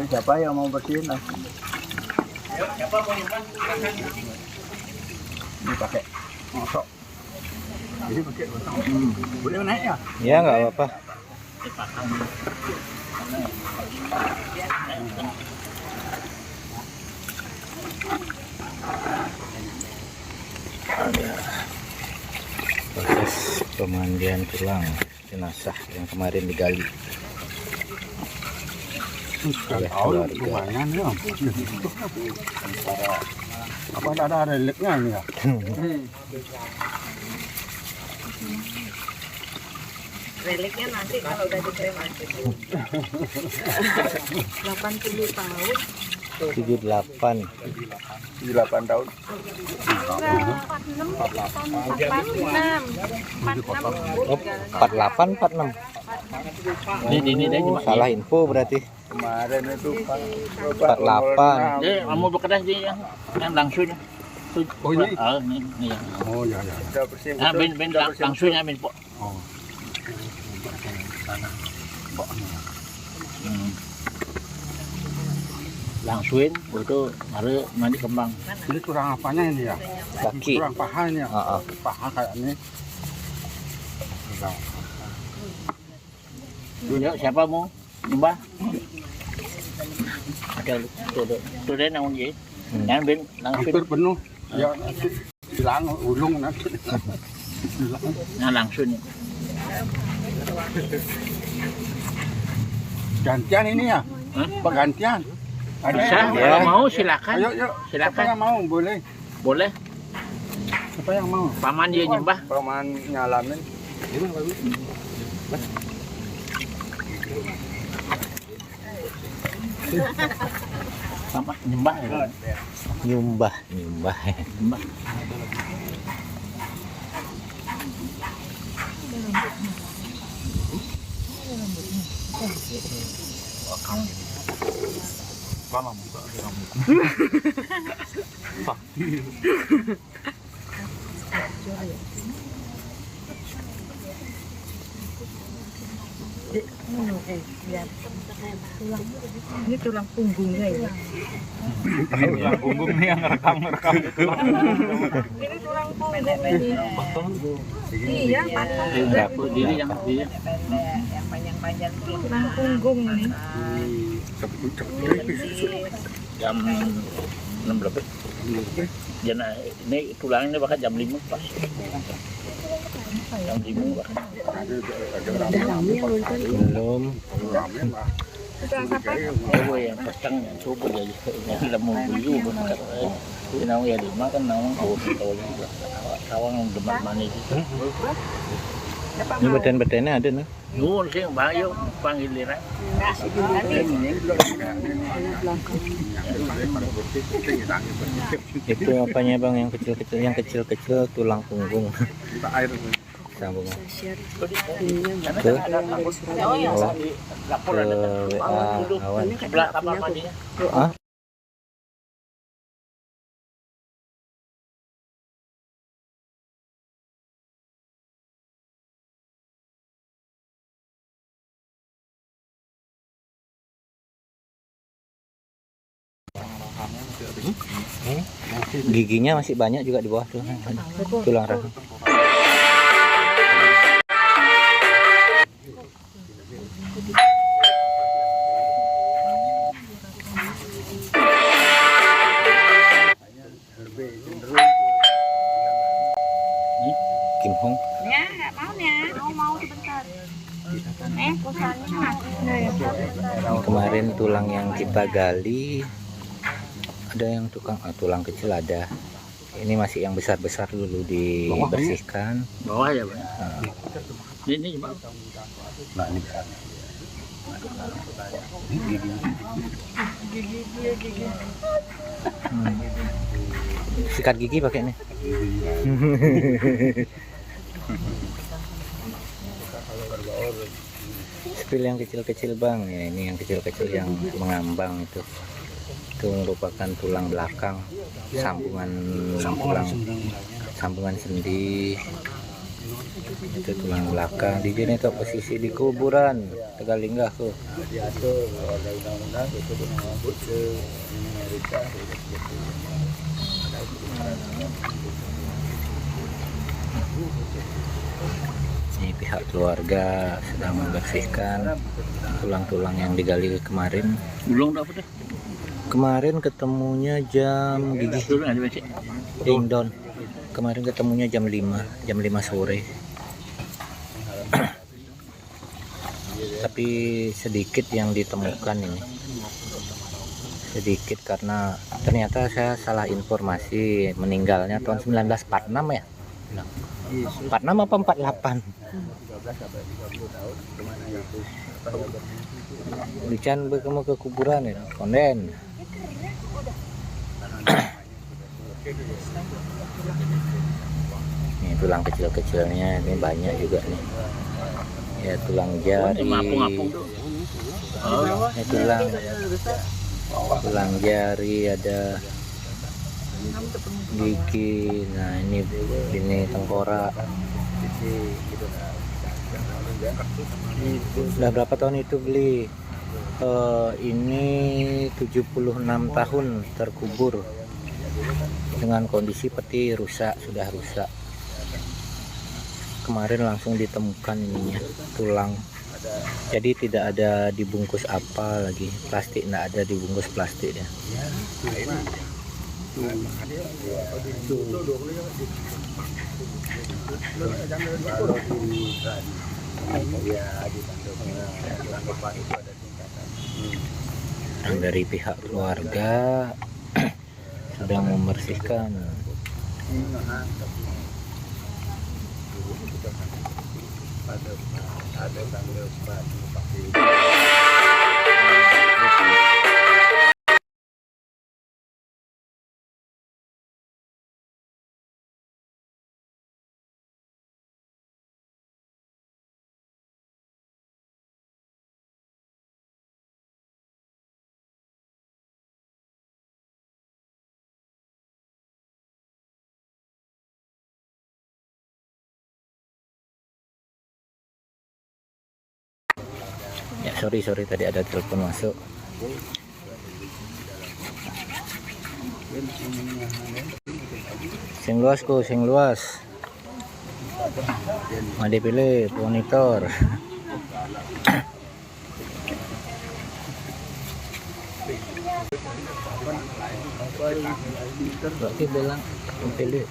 siapa yang mau bersihin lah. Siapa mau nyimpan? Ini pakai ngosok. Jadi pakai ngosok. Boleh naik ya? Ya nggak apa-apa. Proses pemandian tulang jenazah yang kemarin digali oleh keluarga. Lumayan ya. Apa ada reliknya ini ya? Reliknya nanti kalau udah dikremasi 80 tahun 78 tahun. 48 46. Ini Salah info berarti. Kemarin itu 48. Dia mau bekerja di yang langsung. Oh ini? Ini. Oh ya ya. Sudah bersih. Ah, ben langsungnya ben po. Oh. Langsuin itu mari mandi kembang. Ini kurang apanya ini ya? Kaki. Kurang pahanya. Paha kayak ini. Dulu siapa mau nyembah? Ada tuh deh namun je. Yang ben Hampir langsung. penuh. Ya nanti hilang ulung nanti. Nah langsung. Gantian ini ya? Hah? Pergantian. Ada Bisa, yang ya. kalau mau silakan. Ayo, yuk. Siapa Silakan. yang mau? Boleh. Boleh. Siapa yang mau? Paman dia nyembah. Paman nyalamin. Paman nyembah. Nyumbah. Nyembah. ini tulang punggungnya ya. Tulang punggung nih yang rekam Ini tulang punggung ini. Iya, patah juga. Diri yang dia. Yang panjang-panjang tulang punggung ini. Jam 6 berapa? Jangan ini tulangnya bahkan jam 5 pas. Jam 5 bahkan. Belum. Gue yang pasang coba aja. Lemu dulu benar. Ini naung ya di makan naung tahu juga. Kawang demat mana itu. Ini beten-betennya ada nih. Nuhun sih Bayu panggil lira. Itu apanya bang yang kecil-kecil, yang kecil-kecil tulang punggung. Sambungan. Ke WA kawan. Sebelah kamar mandinya. Ah? Giginya masih banyak juga di bawah tuh. Tulang rahang. Kim Hong. Ya, nggak mau ya. Mau sebentar. Kemarin tulang yang kita gali ada yang tulang kecil ada. Ini masih yang besar-besar dulu dibersihkan. Bawah ya, Bang. Ini Nah, ini gigi. Sikat gigi pakai nih. Spill yang kecil-kecil bang ya, ini yang kecil-kecil yang mengambang itu merupakan tulang belakang, sambungan tulang, sambungan sendi Itu tulang belakang. Di sini tuh posisi di kuburan Tegalinggah tuh. Diatur oleh undang-undang itu menyebut ke Amerika. Ini pihak keluarga sedang membersihkan tulang-tulang yang digali kemarin. Belum dapat deh. Kemarin ketemunya jam gigi Dulu ada macam. ding dong. Kemarin ketemunya jam 5 sore. Tapi sedikit yang ditemukan ini. Sedikit karena ternyata saya salah informasi, meninggalnya tahun 1946 ya. 46 apa 48? 13 sampai 30 tahun kemana itu Lican bertemu ke kuburan ya, konden. Ini tulang kecil-kecilnya ini banyak juga nih. Ya tulang jari. Apung-apung tuh. Ini tulang jari, ada gigi. Nah ini tengkorak. Sudah berapa tahun itu beli? Ini 76 tahun terkubur dengan kondisi peti rusak, sudah rusak. Kemarin langsung ditemukan ininya, tulang. Jadi tidak ada dibungkus apa lagi, plastik tidak ada dibungkus plastik ya. Dari pihak keluarga sedang membersihkan. Ya sorry tadi ada telepon masuk. Sing luas. Mau dipilih monitor. Berarti bilang pilih.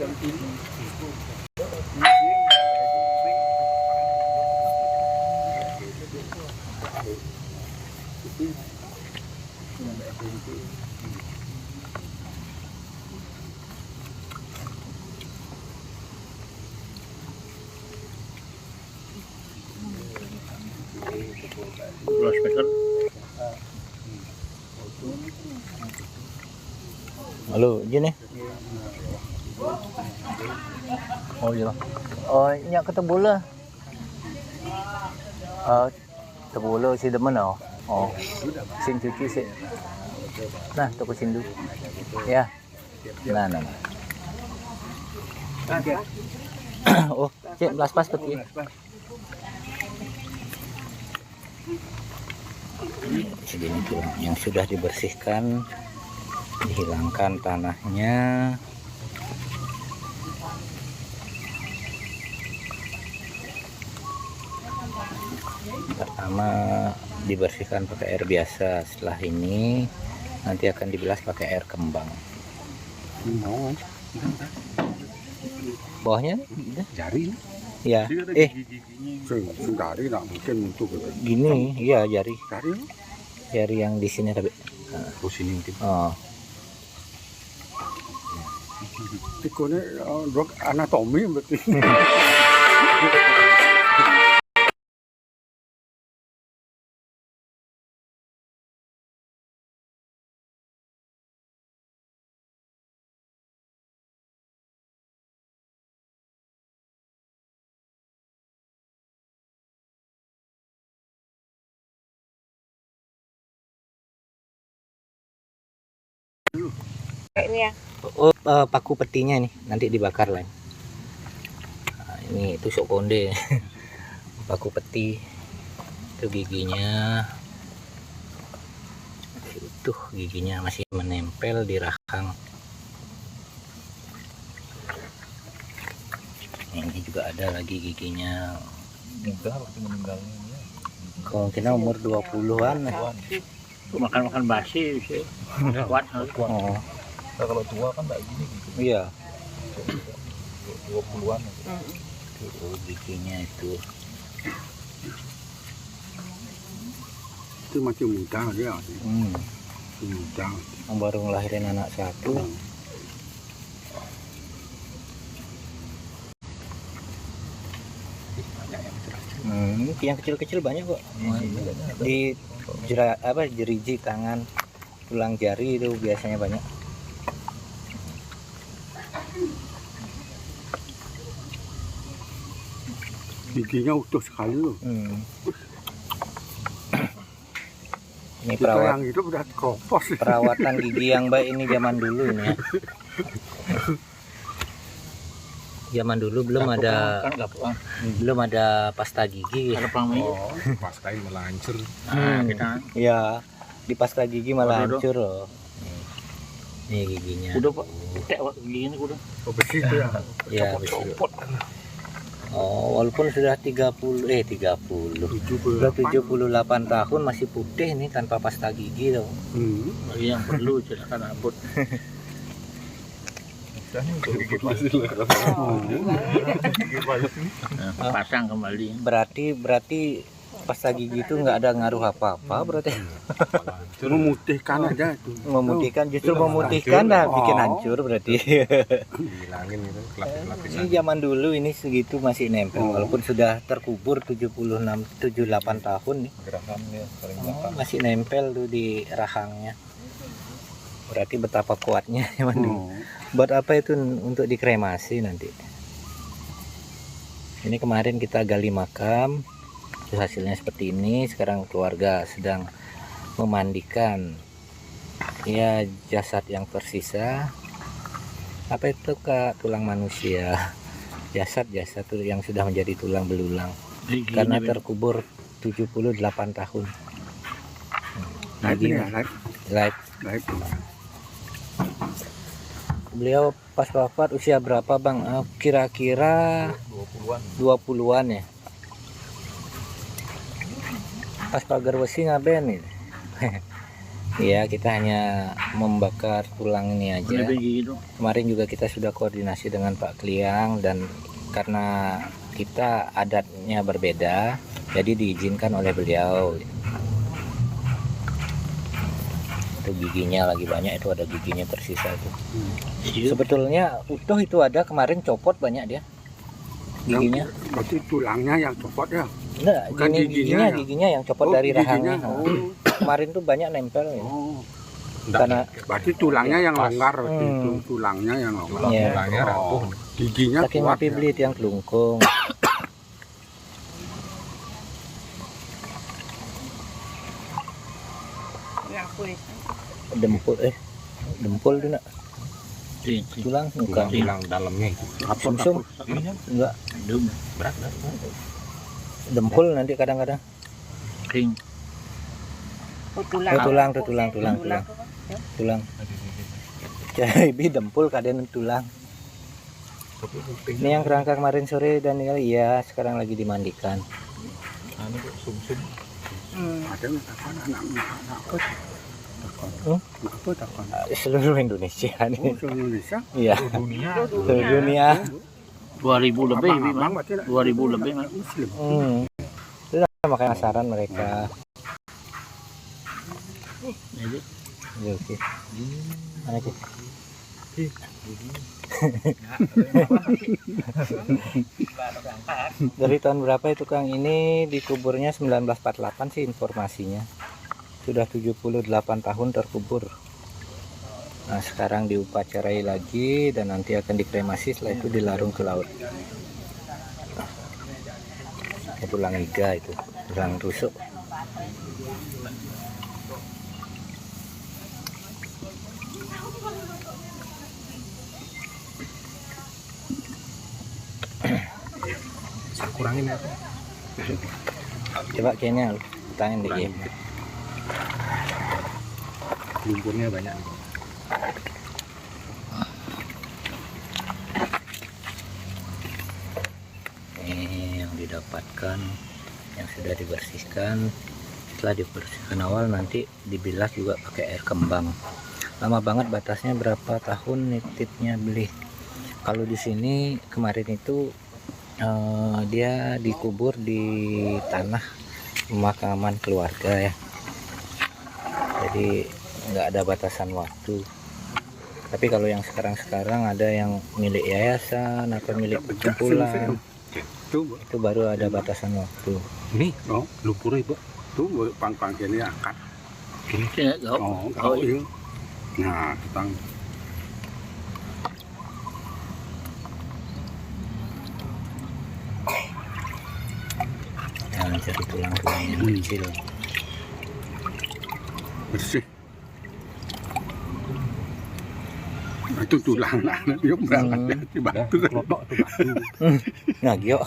Speaker. Halo, gini. Oh iya. Oh, nyak ketemu lah. Tebula si demen oh. Oh. Sin cuci sih. Nah, toko sindu. Ya. Nah. Oh, cek belas pas peti. Segini tulang yang sudah dibersihkan, dihilangkan tanahnya. Pertama dibersihkan pakai air biasa, setelah ini nanti akan dibilas pakai air kembang. Bawahnya jari ya jari nak mungkin untuk gini ya, jari yang di sini tapi sini mungkin tikone dok anatomi berarti. Kayak ini ya. Oh, paku petinya nih nanti dibakar lah. Nah, Ini tusuk konde. Paku peti. Itu giginya. Masih utuh giginya, masih menempel di rahang. Ini juga ada lagi giginya. Kemungkinan umur 20-an. Makan basi sih. Kuat. Oh, Nah, kalau tua kan nggak gini gitu. iya. 20-an. Tuh giginya itu. Itu masih muda dia. Hmm. Muda. Yang baru ngelahirin anak satu. Yang kecil-kecil banyak kok. Di jeriji tangan, tulang jari itu biasanya banyak. Giginya utuh sekali loh. Ini Kita yang hidup udah kropos. perawatan gigi yang baik ini zaman dulu ini ya. Zaman dulu belum ada pasta gigi. Oh, pastain malah hancur. Ya, di pasta gigi malah hancur loh. Nih giginya. Udah Pak, tek gini udah. Oh, besi itu ya. Ya, Copot. oh, walaupun sudah 78 tahun masih putih nih tanpa pasta gigi loh. Bagi yang perlu silakan abut. Pasang kembali. Berarti pasta gigi itu nggak ada ngaruh apa-apa berarti. Memutihkan aja itu. Memutihkan, justru memutihkan dah bikin hancur berarti. Hilangin gitu lapis-lapisan. Ini zaman dulu ini segitu masih nempel walaupun sudah terkubur 78 tahun nih. Gerakannya paling Masih nempel tuh di rahangnya. Berarti betapa kuatnya zaman dulu. Buat apa itu untuk dikremasi nanti? Ini kemarin kita gali makam, terus hasilnya seperti ini. Sekarang keluarga sedang memandikan ya jasad yang tersisa. Apa itu Kak? Tulang manusia. Jasad yang sudah menjadi tulang belulang karena terkubur 78 tahun. Live. Live. Beliau pas wafat usia berapa Bang? Kira-kira 20-an ya. Pas pagar besi ngaben nih. Ya, kita hanya membakar tulang ini aja. Kemarin juga kita sudah koordinasi dengan Pak Kliang, dan karena kita adatnya berbeda, jadi diizinkan oleh beliau. Itu giginya lagi banyak, itu ada giginya tersisa itu. Sebetulnya utuh itu ada, kemarin copot banyak dia giginya. Berarti tulangnya yang copot ya? Enggak, bukan giginya yang copot dari rahangnya. Kemarin tuh banyak nempel ya. Karena berarti tulangnya yang longgar, itu tulangnya yang longgar. Ya. Tulangnya rapuh. Giginya saking kuat. api belit yang kelungkung. Dempul tuh nak. Tulang bukan. Tulang dalamnya itu. Sumsum enggak. Berat. Dempul nanti kadang-kadang. Ring. Tulang. Jadi dempul kadang tulang. Ini yang kerangka kemarin sore dan ya sekarang lagi dimandikan. Anu sumsum. Ada apa? Seluruh Indonesia nih. Seluruh Indonesia? Iya. Seluruh dunia. 2000 lebih, 2000 lebih. Itu makanya saran mereka. Oke. Mana sih? Dari tahun berapa itu Kang? Ini dikuburnya 1948 sih informasinya. Sudah 78 tahun terkubur. Nah, sekarang diupacarai lagi dan nanti akan dikremasi, setelah itu dilarung ke laut. Tulang iga itu, tulang rusuk. kurangin ya. Coba kayaknya tangan dikit. Lumpurnya banyak. Ini yang didapatkan, yang sudah dibersihkan. Setelah dibersihkan awal, nanti dibilas juga pakai air kembang. Lama banget batasnya, berapa tahun nitipnya beli. Kalau di sini kemarin itu dia dikubur di tanah pemakaman keluarga ya, jadi nggak ada batasan waktu. Tapi kalau yang sekarang ada yang milik yayasan atau milik kumpulan, itu baru ada batasan waktu. Ini lumpur itu tuh pang-pang ini akar. Iya. Nah, tentang yang jadi tulang-tulang yang kecil. bersih. Itu tulang lah, dia berangkat di batu. Kelotok itu batu. Nah, Gio.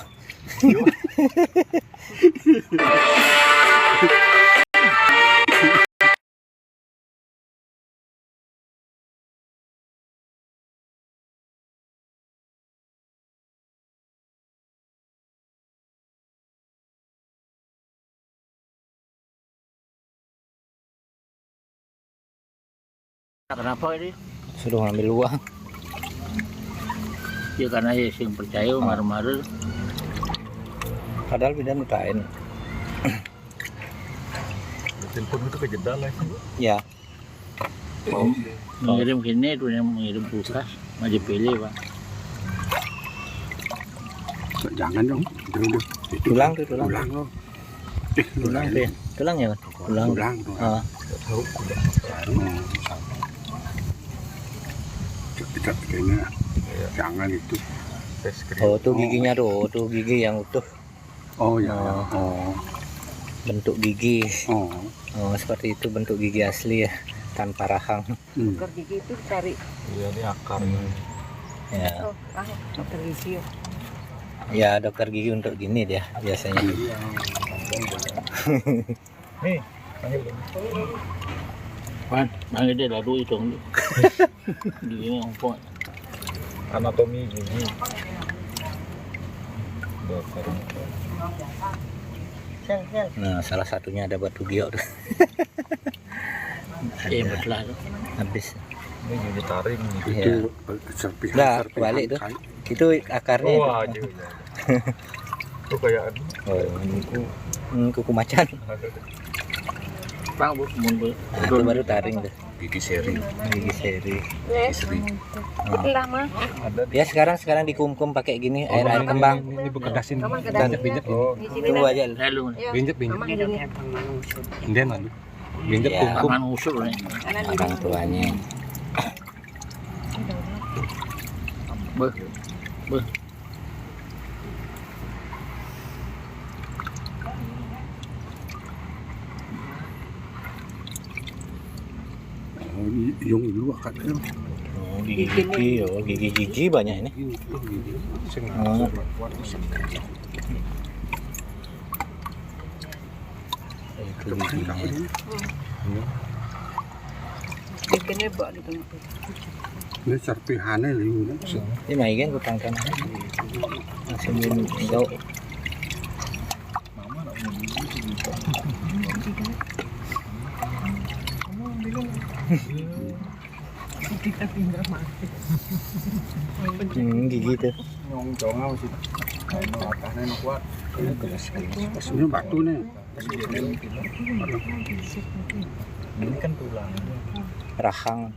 Kenapa ini? Suruh ngambil uang. Ya karena ya sing percaya marah-marah. Padahal beda nutain. Telepon itu ke jendela itu. Ya. Mengirim gini itu yang mengirim kulkas, maju pilih Pak. Jangan dong, Tulang tuh, tulang. Tulang loh. Tulang tuh ya. Tulang ya, Mas? Tulang. Tulang. Ah. Tidak kayaknya jangan itu. Oh, tuh giginya tuh gigi yang utuh. Oh ya. Oh. Bentuk gigi. Oh. Oh, seperti itu bentuk gigi asli ya, tanpa rahang. Dokter gigi itu cari. Iya, ini akarnya. Ya. Oh, dokter gigi. Ya, dokter gigi untuk gini dia biasanya. Nih, Pan, manggil dia lalu itu. Gini ngomong. anatomi gigi. Nah, salah satunya ada batu giok tuh. Betul lah. Habis. Ini gigi taring Itu serpihan. Nah, balik tuh. Itu akarnya. Itu. Itu kayak Kuku macan. Bang, bu, mundur. Nah, itu baru taring tuh. gigi seri. Gigi seri. Seri. Lama. Ya sekarang dikum-kum pakai gini air kembang. Ini bekerdasin. Dan Binjek tunggu aja. Lalu. Binjek. Kemudian lalu. Binjek Ya. kum-kum. Aman usul nih. Orang tuanya. Beh. Oh, yung dulu akadnya. Oh, gigi banyak ini. Oh. Itu giginya. Giginya bak di tengah. Ini serpihannya liu. Ini maigen kutang kan. Langsung jauh. Gigi tuh. Ini batu nih. Ini kan tulang. Rahang.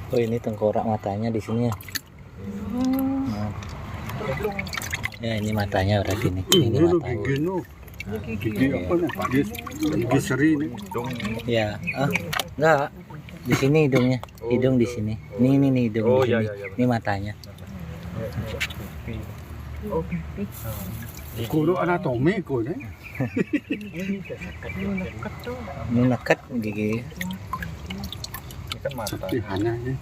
Oh, ini tengkorak matanya di sini ya. Nah. Ya, ini matanya berarti nih. Ini matanya. Gigi apa nih? Gigi seri nih. Ya, enggak. Di sini hidungnya. Hidung di sini. Ini hidung di sini. Ini matanya. Kudu anatomi kudu. Ini nekat gigi. Serpihannya ini.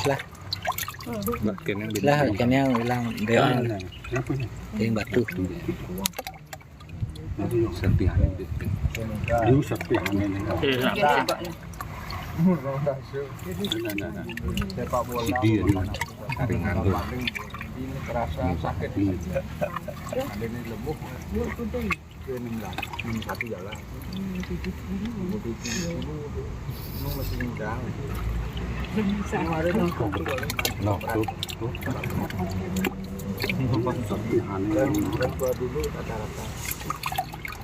Lah, Makin yang lah ikan yang hilang dia Kenapa nih? yang batu. Nanti serpihan ini. Ini serpihan ini. Sepak bola. Si dia nih. Tarik nganggur. Ini terasa sakit. Ada ini lemuk. Ke 61 jalan. Ini masih muda. Kemarin Noh, tuh. Serpihan ini. gua dulu rata-rata.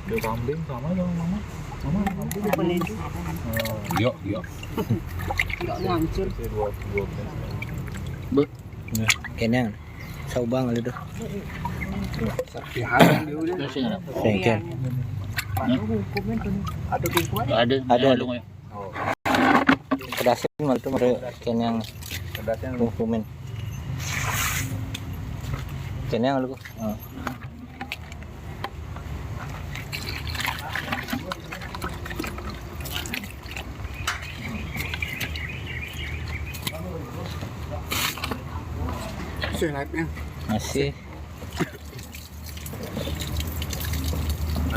Ada kambing sama dong mama. Mama kambing. Yuk, yuk. Ikan yang saubang ada tuh. Serpihan ini udah. Ikan. Ada kumpulan? Ada. Pedasin malah tuh mereka ikan yang Pedasnya kumin. Ikan yang lu. Sehatnya. Masih.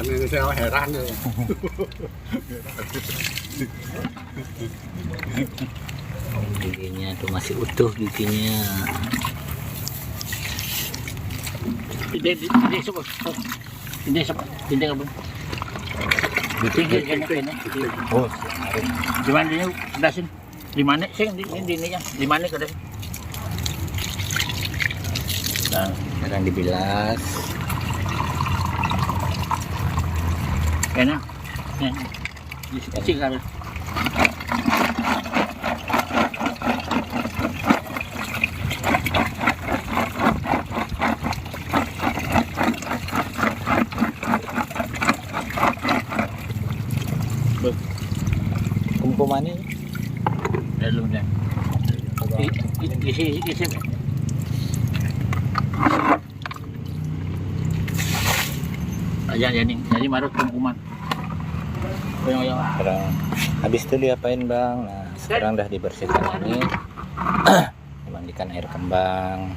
Ini saya heran ya. Giginya tuh masih utuh giginya. Hindi apa? Hindi apa? Kayaknya. Oh, Di mana dia pedasin? Di mana sih di ininya? Di mana ke dasin? nah, sekarang dibilas. Kayaknya. Isi kali. Kumkumannya Lalu dah. Isi. Jadi marut kumkuman. Yang sekarang habis itu diapain bang? Nah sekarang udah dibersihkan ini. Dimandikan air kembang.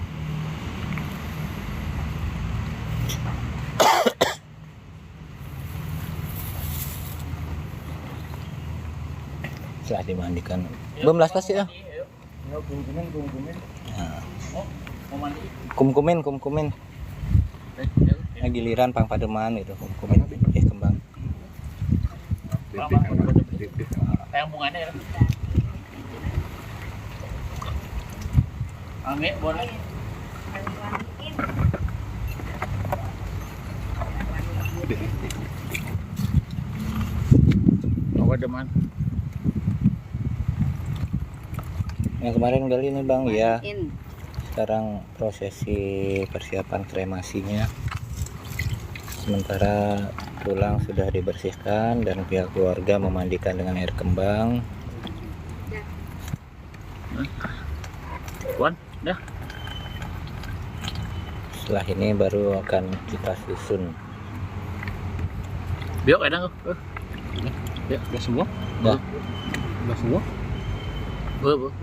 Setelah dimandikan belum belas pasti ya. Kumkumin nah, giliran pang pademan itu kumkumin kembang. Yang bunganya ya. Angin boleh. Apa deman? Yang kemarin kali ini bang ya. Sekarang prosesi persiapan kremasinya. Sementara tulang sudah dibersihkan dan pihak keluarga memandikan dengan air kembang. Wan, dah. Setelah ini baru akan kita susun. Biok ada nggak? Ya, Udah semua? Dah. Udah semua? Bu.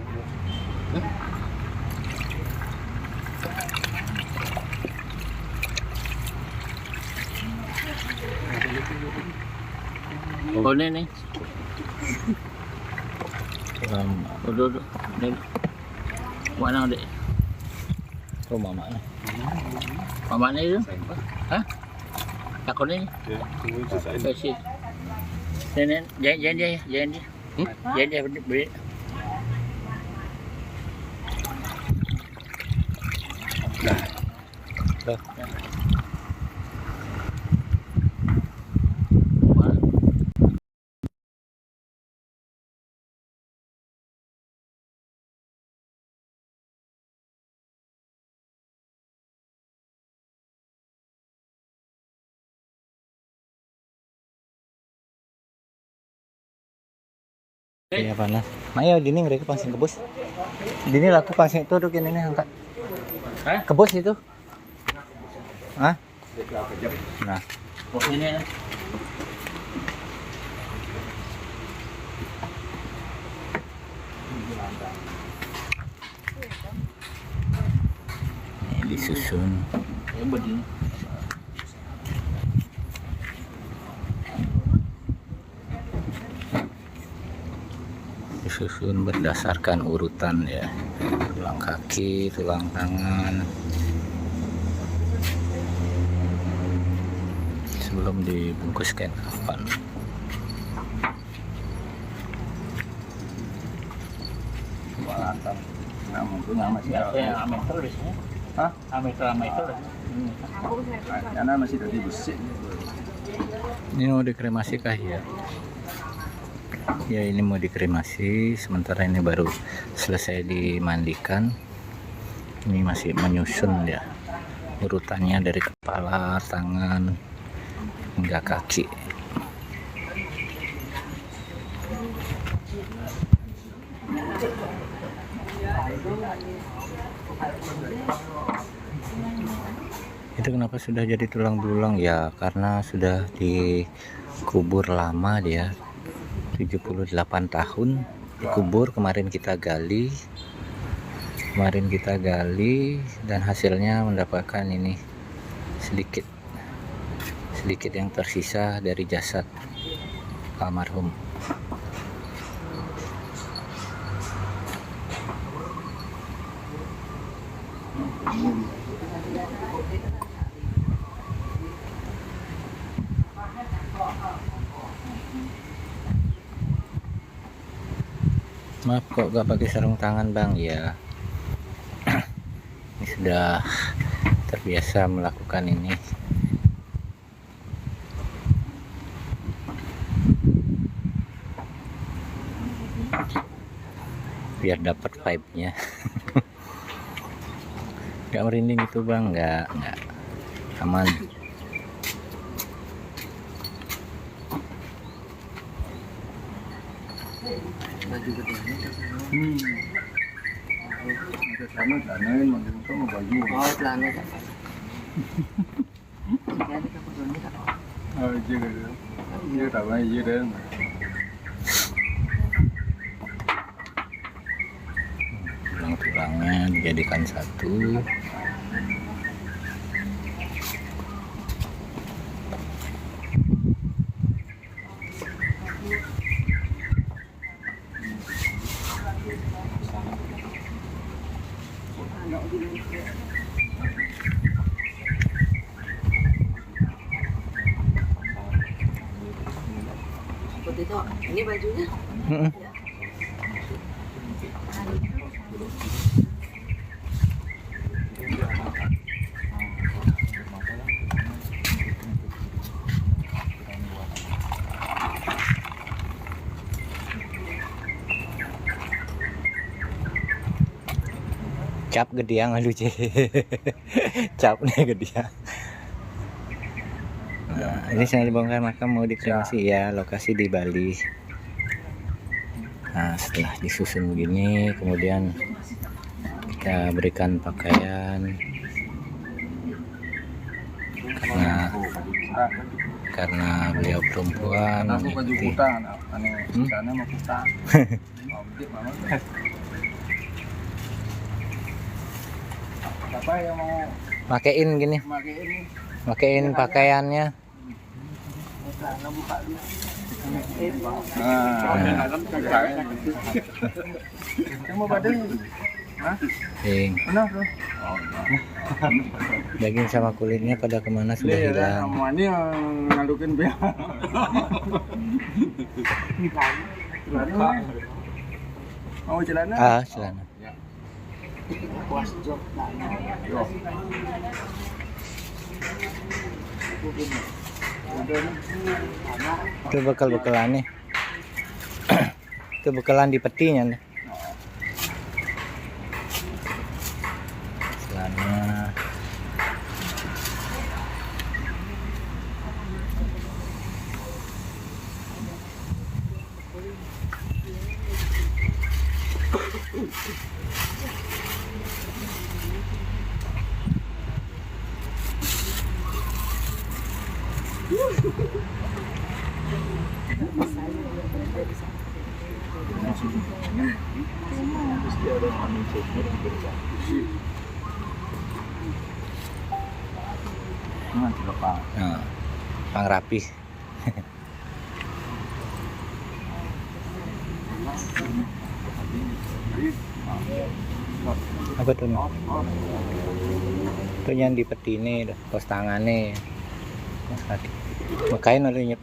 Oh ini nih. Udah. Mana dek? Oh mamanya. Mamanya itu? Hah? Takut ini? Ya, tunggu selesai. Kasih. Jangan dia. Jangan dia beri. Dah. Iya panas. Maya dini mereka pangsing kebus. Dini laku pangsing itu duk ini angkat. Hah? Kebus itu. Hah? Nah, Oh ini. disusun. Ya begini. Disusun berdasarkan urutan ya, tulang kaki, tulang tangan, sebelum dibungkus kain kafan. Batang. Nah, mungkin masih Biasa yang ada. ameter biasanya. Hah? Ameter. Karena masih dari besi. Ini mau dikremasi kah ya? Ya, ini mau dikremasi, sementara ini baru selesai dimandikan. Ini masih menyusun ya urutannya dari kepala, tangan hingga kaki. Itu kenapa sudah jadi tulang belulang ya, karena sudah dikubur lama dia, 78 tahun dikubur. Kemarin kita gali dan hasilnya mendapatkan ini sedikit yang tersisa dari jasad almarhum. Maaf kok gak pakai sarung tangan bang ya. Ini sudah terbiasa melakukan ini. Biar dapat vibe-nya. Gak merinding itu bang, nggak aman. Ada sana danain macam sama baju. Oh, celana tak. Iya tak baik iya deh. Tulang-tulangnya dijadikan satu. Seperti itu. Ini bajunya. Cap gediang aduh cap nih gediang. Nah, ini saya dibongkar makam mau dikremasi ya, lokasi di Bali. Nah, setelah disusun begini, kemudian kita berikan pakaian karena beliau perempuan. Aku baju mengikuti. putih, aneh sana mau putih. Siapa yang mau Pakein gini, pakai ini? pakein pakaiannya. Kamu badan? Hah? Ting. Benar tuh. Daging sama kulitnya pada kemana sudah hilang. Kamu ini yang ngadukin biar. Mau celana? Ah, celana. Itu bekal-bekalan nih. Itu bekalan di petinya nih. Celana. dilepang. Nah, pang rapi. Apa tuh? Itu yang di peti ini, pos tangannya. Makain ada nyet.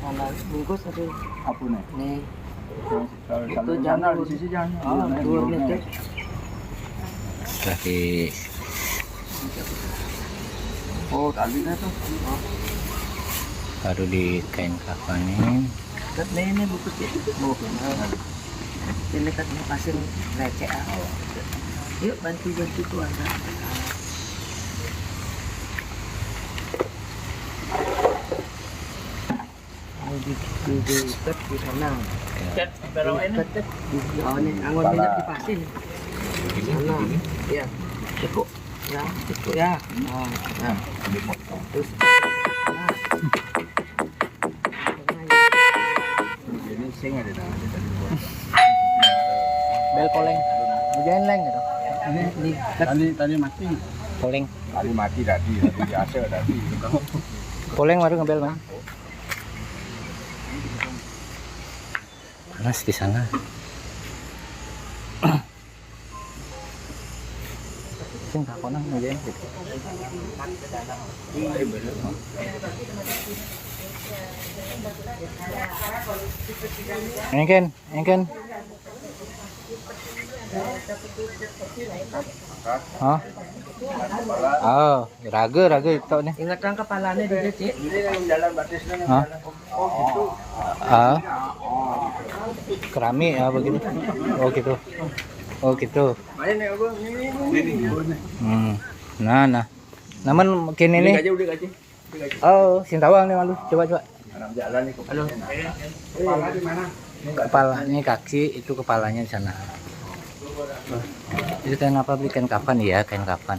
Mana bungkus ada Apa nih? nih. Itu jangan di sisi jangan. Oh, 2 meter. Lagi Oh, talinya tuh. baru di kain kafanin. Kat ini bungkus ya. Ini kat mau kasih receh. Yuk bantu tuan. Di ikat di sana. Cat, pero ini. Oh ini angon minyak dipasin. Di sana. Ya. Cukup. Ya, cukup ya. Nah. Terus. Ini sing ada tadi. Bel koleng. Hujan leng gitu. Tadi mati. Koleng. Tadi mati tadi biasa tadi. Koleng baru ngebel mah. Panas di sana. Sing kakonan hujan gitu. Engken. Hah? Oh, raga itu nih. Ingat kan kepalanya dia, Cik. Ini yang jalan batisnya yang Hah? jalan. Oh, gitu. Ah, keramik ya begini. Oh gitu. Main nih aku ini. Nah. Namun kini nih. Udah gaji. Oh, Sintawang nih malu. Coba. Anak jalan nih kepala. Kepala di mana? Kepalanya kaki itu kepalanya di sana. Itu kain apa beli kain kafan ya, kain kafan.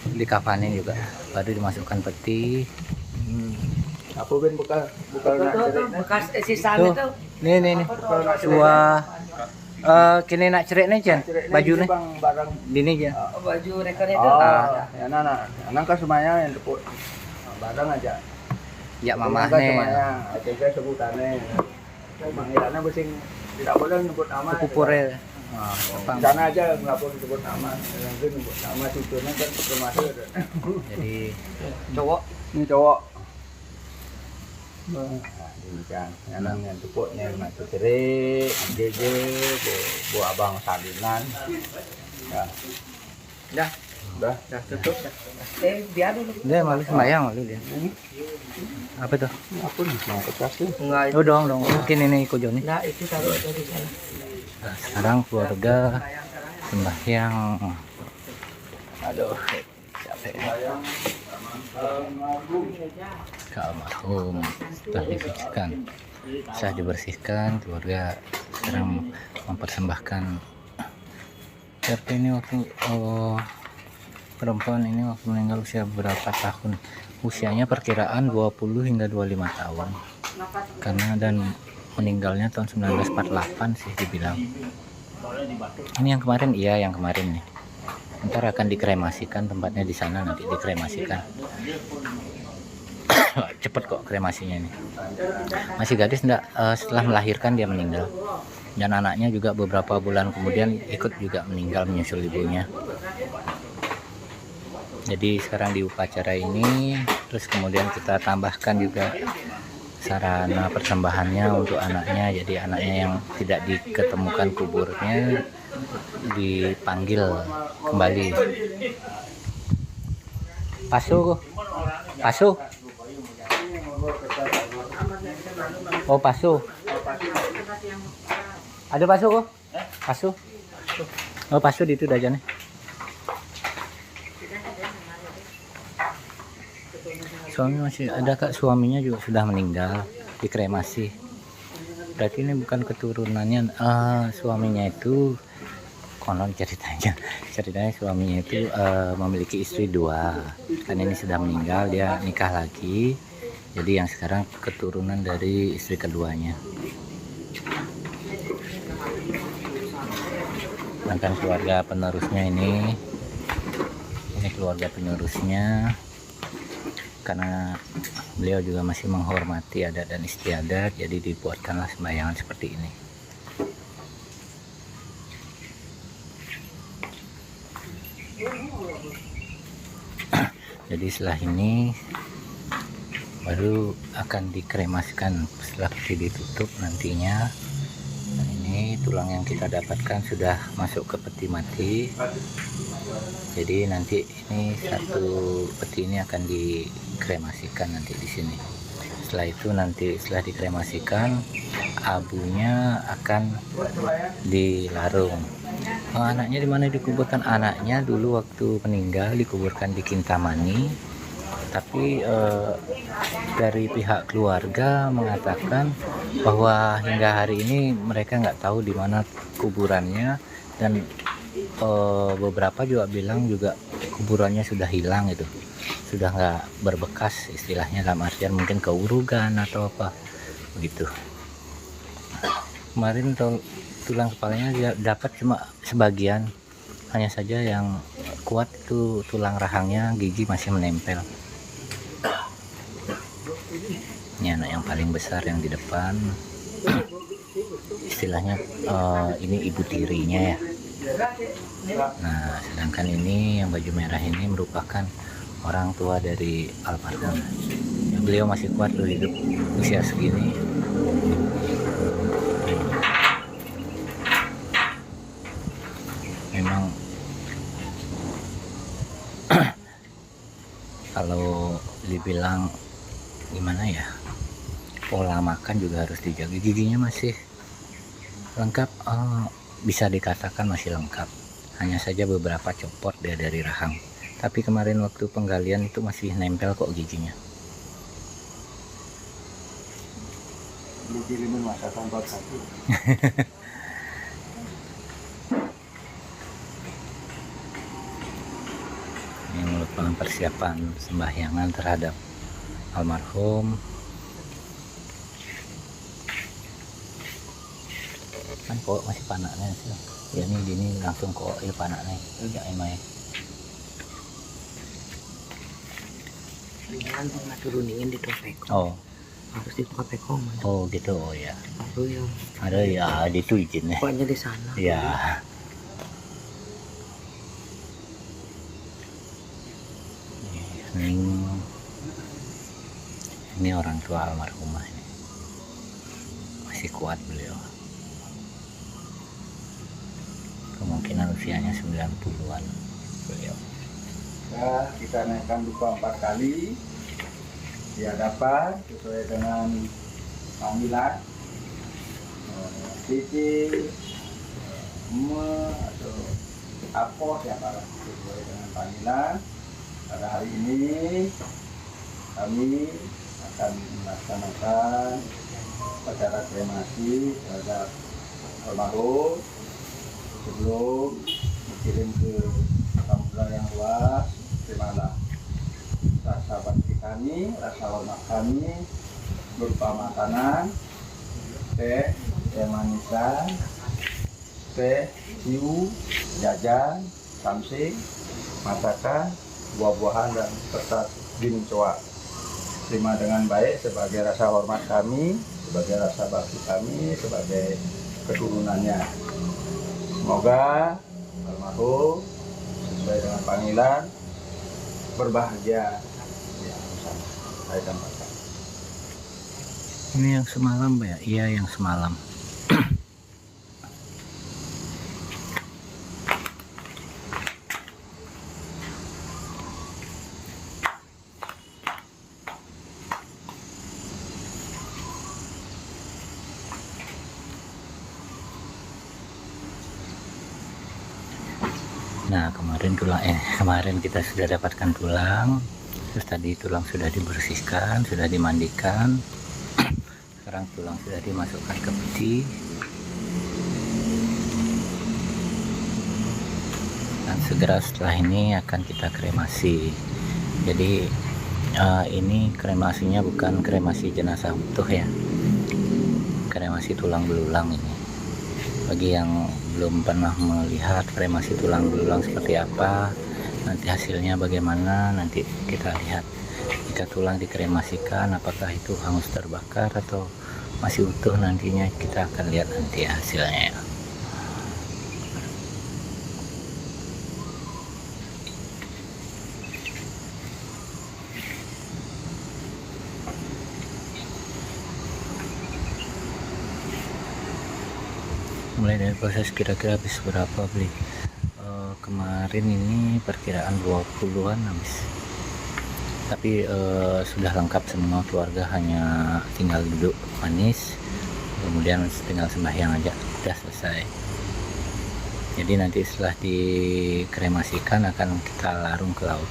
Dikafanin juga. Baru dimasukkan peti. Apa ben bekal Bekas sisa Tuh. itu. Nih. Kini nak cerik nih Jan. Baju nih. barang. Dini aja. Baju rekor itu. Oh, ya anak kan semuanya yang tepuk barang aja. Ya Kan mamahnya. semuanya, aja sebutannya. Manggilannya pusing tidak boleh nyebut nama. Kupure. Di sana aja nggak boleh sebut nama. Nanti nyebut nama cucunya kan termasuk. Jadi Cowok. Ini cowok. Ini kan, yang tepuknya masuk cerik, JJ, bu abang salinan. Ya. Udah tutup. Biar dulu. dia malu sembayang malu dia. Apa tuh? Apa nih mau kasih? Enggak. Oh dong. Mungkin ini Ko Joni. Nah, itu taruh di sana. Nah, sekarang keluarga sembahyang. Aduh, capek. Ke almarhum setelah disucikan, setelah dibersihkan, keluarga sekarang mempersembahkan. Siapa ini waktu perempuan ini waktu meninggal usia berapa tahun? Usianya perkiraan 20 hingga 25 tahun. Karena dan meninggalnya tahun 1948 sih dibilang. Ini yang kemarin, iya yang kemarin nih. Ntar akan dikremasikan, tempatnya di sana nanti dikremasikan. Cepet kok kremasinya ini. Masih gadis enggak, setelah melahirkan dia meninggal. Dan anaknya juga beberapa bulan kemudian ikut juga meninggal menyusul ibunya. Jadi sekarang di upacara ini terus kemudian kita tambahkan juga sarana persembahannya untuk anaknya. Jadi anaknya yang tidak diketemukan kuburnya dipanggil kembali. Pasu. Oh pasu. Ada pasu kok? Pasu. Oh pasu di itu aja nih. Suami masih ada kak, suaminya juga sudah meninggal, dikremasi. Berarti ini bukan keturunannya. Suaminya itu konon ceritanya suaminya itu memiliki istri 2. Kan ini sudah meninggal, dia nikah lagi. Jadi yang sekarang keturunan dari istri keduanya. sedangkan keluarga penerusnya ini keluarga penerusnya, karena beliau juga masih menghormati adat dan istiadat, jadi dibuatkanlah sembayangan seperti ini. Jadi setelah ini baru akan dikremasikan setelah ditutup nantinya. Dan ini tulang yang kita dapatkan sudah masuk ke peti mati. Jadi nanti ini satu peti ini akan dikremasikan nanti di sini. Setelah itu nanti setelah dikremasikan, abunya akan dilarung. Anaknya di mana dikuburkan? Anaknya dulu waktu meninggal dikuburkan di Kintamani, tapi dari pihak keluarga mengatakan bahwa hingga hari ini mereka nggak tahu di mana kuburannya, dan beberapa juga bilang juga kuburannya sudah hilang, itu sudah nggak berbekas istilahnya, dalam artian mungkin keurugan atau apa begitu. Kemarin tulang kepalanya dia dapat cuma sebagian, hanya saja yang kuat itu tulang rahangnya, gigi masih menempel. Ini anak yang paling besar yang di depan, istilahnya ini ibu tirinya ya. Nah, sedangkan ini yang baju merah ini merupakan orang tua dari almarhum. Beliau masih kuat loh hidup usia segini. Memang kalau dibilang gimana ya, pola makan juga harus dijaga. Giginya masih lengkap, bisa dikatakan masih lengkap, hanya saja beberapa copot dia dari rahang, tapi kemarin waktu penggalian itu masih nempel kok giginya. Dikirimin masa tanpa satu. Ini merupakan persiapan sembahyangan terhadap almarhum. Kan kok masih panaknya sih ya, ini langsung kok il panaknya ya emang Jangan pernah turuningin di topek. oh Harus di topek home. oh gitu. Oh ya, Baru yang ada ya itu izinnya pokoknya di sana. ya. Ini orang tua almarhumah ini masih kuat beliau, kemungkinan usianya 90-an beliau. Nah, kita naikkan dupa 4 kali di hadapan sesuai dengan panggilan Cici, atau Apos yang sesuai dengan panggilan. Pada hari ini kami akan melaksanakan upacara kremasi terhadap almarhum sebelum dikirim ke kampung yang luas. Terimalah rasa bakti kami, rasa hormat kami berupa makanan, teh manisan, teh, hiu, jajan, samsing, masakan, buah-buahan dan serta bincoa. Terima dengan baik sebagai rasa hormat kami, sebagai rasa bakti kami, sebagai keturunannya. Semoga almarhum sesuai dengan panggilan berbahagia ya, bersama saya dan Bapak. Ini yang semalam ya? Iya, yang semalam. Nah, kemarin kita sudah dapatkan tulang, terus tadi tulang sudah dibersihkan, sudah dimandikan. Sekarang tulang sudah dimasukkan ke peti dan segera setelah ini akan kita kremasi. Jadi ini kremasinya bukan kremasi jenazah utuh ya, kremasi tulang belulang ini. Bagi yang belum pernah melihat kremasi tulang belulang seperti apa, nanti hasilnya bagaimana, nanti kita lihat. Jika tulang dikremasikan, apakah itu hangus terbakar atau masih utuh, nantinya kita akan lihat nanti hasilnya ya. Mulai dari proses kira-kira habis berapa beli. Kemarin ini perkiraan 20-an habis, tapi sudah lengkap semua, keluarga hanya tinggal duduk manis, kemudian tinggal sembahyang aja, udah selesai. Jadi nanti setelah dikremasikan akan kita larung ke laut.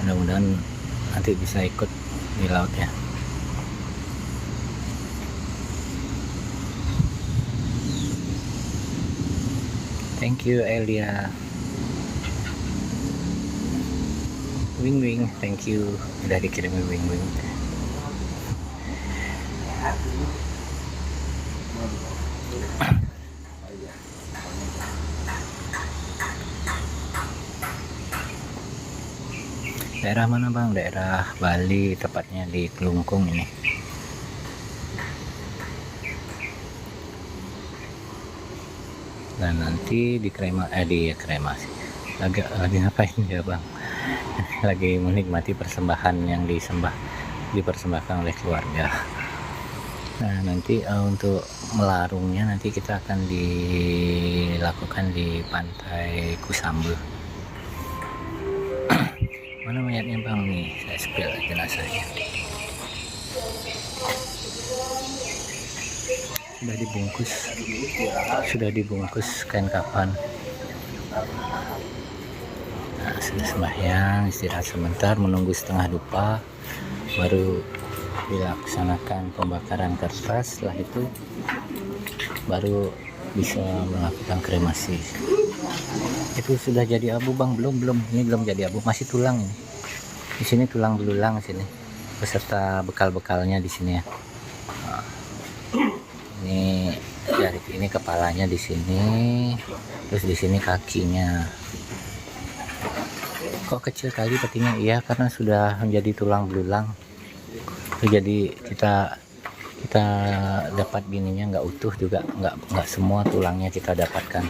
Mudah-mudahan nanti bisa ikut di laut ya. Thank you Elia. Wing wing, thank you udah dikirimin wing wing. Daerah mana bang? Daerah Bali, tepatnya di Kelungkung ini. Dan nanti dikremasi. Lagi ngapain ya bang? Lagi menikmati persembahan yang dipersembahkan oleh keluarga. Nah nanti untuk melarungnya nanti kita akan dilakukan di Pantai Kusambel. Mana mayatnya bang nih? Saya spill jenazahnya. Sudah dibungkus kain kafan. Nah, sudah sembahyang, istirahat sebentar, menunggu setengah dupa, baru dilaksanakan pembakaran kertas. Setelah itu baru bisa melakukan kremasi. Itu sudah jadi abu bang? Belum, ini belum jadi abu, masih tulang ini. Di sini tulang belulang sini, beserta bekal-bekalnya di sini ya. Nah, ini kepalanya di sini, terus di sini kakinya. Kok kecil kali petinya? Iya, karena sudah menjadi tulang belulang. Jadi kita dapat bininya nggak utuh juga, nggak semua tulangnya kita dapatkan.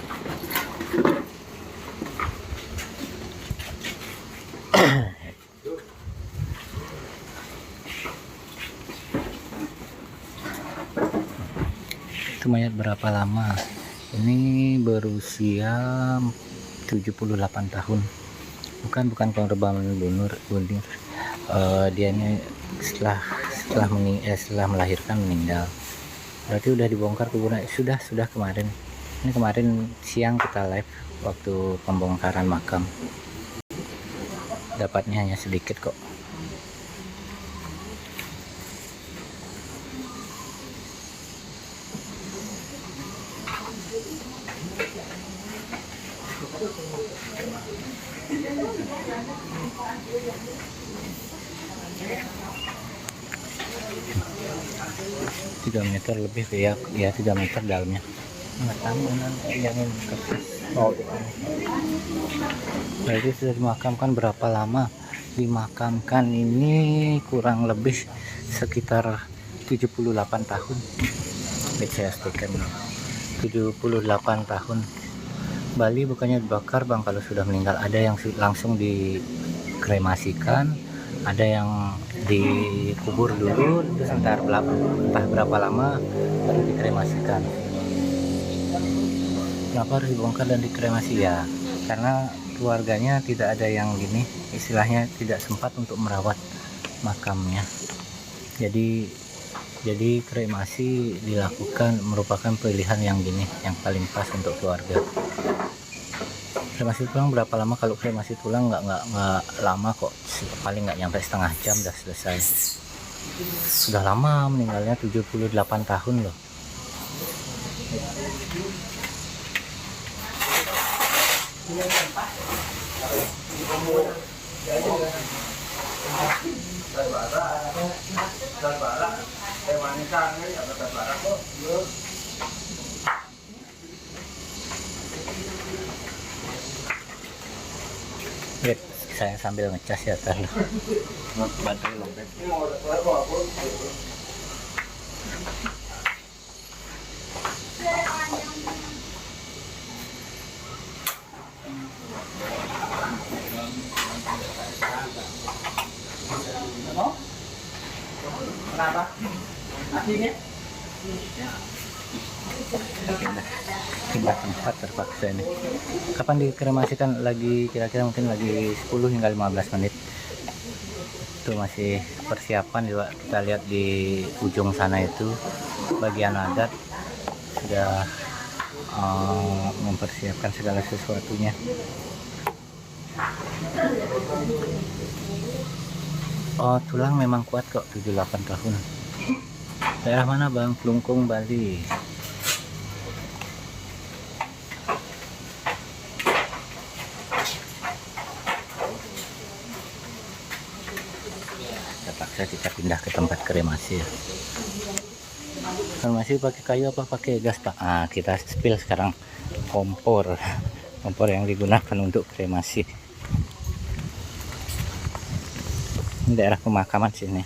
Itu mayat berapa lama? Ini berusia 78 tahun. Bukan korban bunuh. Dia ini setelah melahirkan meninggal. Berarti udah dibongkar kuburan. Sudah kemarin. Ini kemarin siang kita live waktu pembongkaran makam. Dapatnya hanya sedikit kok. Tiga meter lebih ya 3 meter dalamnya. Berarti sudah dimakamkan berapa lama? Dimakamkan ini kurang lebih sekitar 78 tahun. BCS Taken 78 tahun. Bali bukannya dibakar bang kalau sudah meninggal, ada yang langsung dikremasikan, ada yang dikubur dulu terus entah berapa lama baru dikremasikan. Kenapa harus dibongkar dan dikremasi ya? Karena keluarganya tidak ada yang gini, istilahnya tidak sempat untuk merawat makamnya. Jadi kremasi dilakukan merupakan pilihan yang gini, yang paling pas untuk keluarga. Kremasi tulang berapa lama? Kalau kremasi tulang nggak lama kok, paling nggak nyampe setengah jam udah selesai. Sudah lama meninggalnya, 78 tahun loh. saya sambil ngecas ya tadi. Baterai lobet. Kenapa? Akhirnya? Pindah tempat terpaksa ini. Kapan dikremasikan lagi? Kira-kira mungkin lagi 10 hingga 15 menit. Itu masih persiapan juga. Kita lihat di ujung sana itu bagian adat sudah mempersiapkan segala sesuatunya. Oh, tulang memang kuat kok, 78 tahun. Daerah mana Bang? Klungkung, Bali. Terpaksa kita pindah ke tempat kremasi ya. Kremasi pakai kayu apa pakai gas Pak? Ah, kita spill sekarang kompor yang digunakan untuk kremasi. Ini daerah pemakaman sini.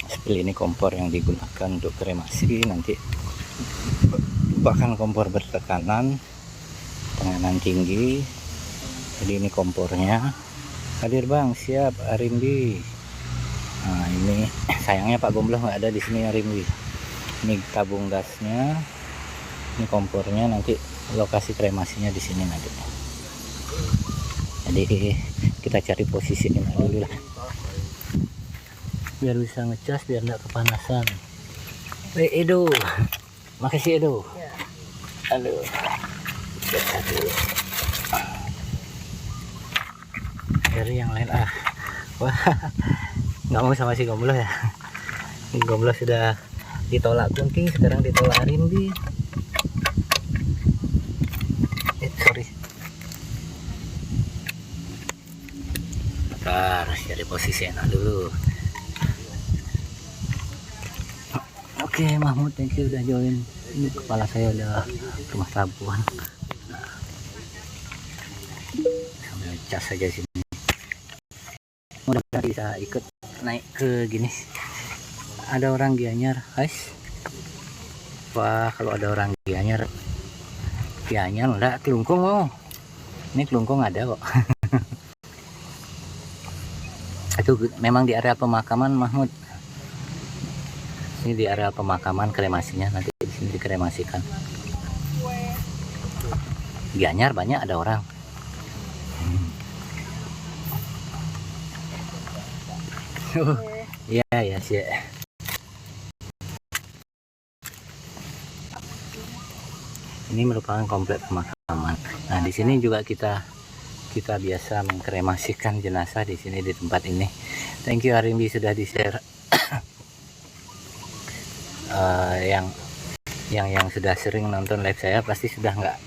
Spill ini kompor yang digunakan untuk kremasi. Nanti bahkan kompor bertekanan, tekanan tinggi. Jadi ini kompornya. Hadir Bang, siap Arimbi. Nah ini sayangnya Pak Gombloh nggak ada di sini Arimbi. Ini tabung gasnya, ini kompornya, nanti lokasi kremasinya di sini nanti. Jadi kita cari posisi ini dulu lah, biar bisa ngecas, biar nggak kepanasan. Edo, makasih Edo. Halo. Dari yang lain wah, nggak mau sama si Gombloh ya. Gombloh sudah ditolak Kunti, sekarang ditolak Arimbi. Sorry. Harus cari posisi enak dulu. Oke, Mahmud, thank you udah join. Ini kepala saya udah rumah Labuan. Sambil cas saja sini. Mudah-mudahan bisa ikut naik ke gini. Ada orang Gianyar, guys. Wah, kalau ada orang Gianyar enggak Klungkung. Oh, ini Klungkung ada kok. Itu memang di area pemakaman Mahmud. Ini di area pemakaman kremasinya, nanti di sini dikremasikan. Gianyar banyak ada orang. Ya sih. Ini merupakan komplek pemakaman. Nah, di sini juga kita biasa mengkremasikan jenazah di sini, di tempat ini. Thank you Arimbi sudah di-share. Yang sudah sering nonton live saya pasti sudah nggak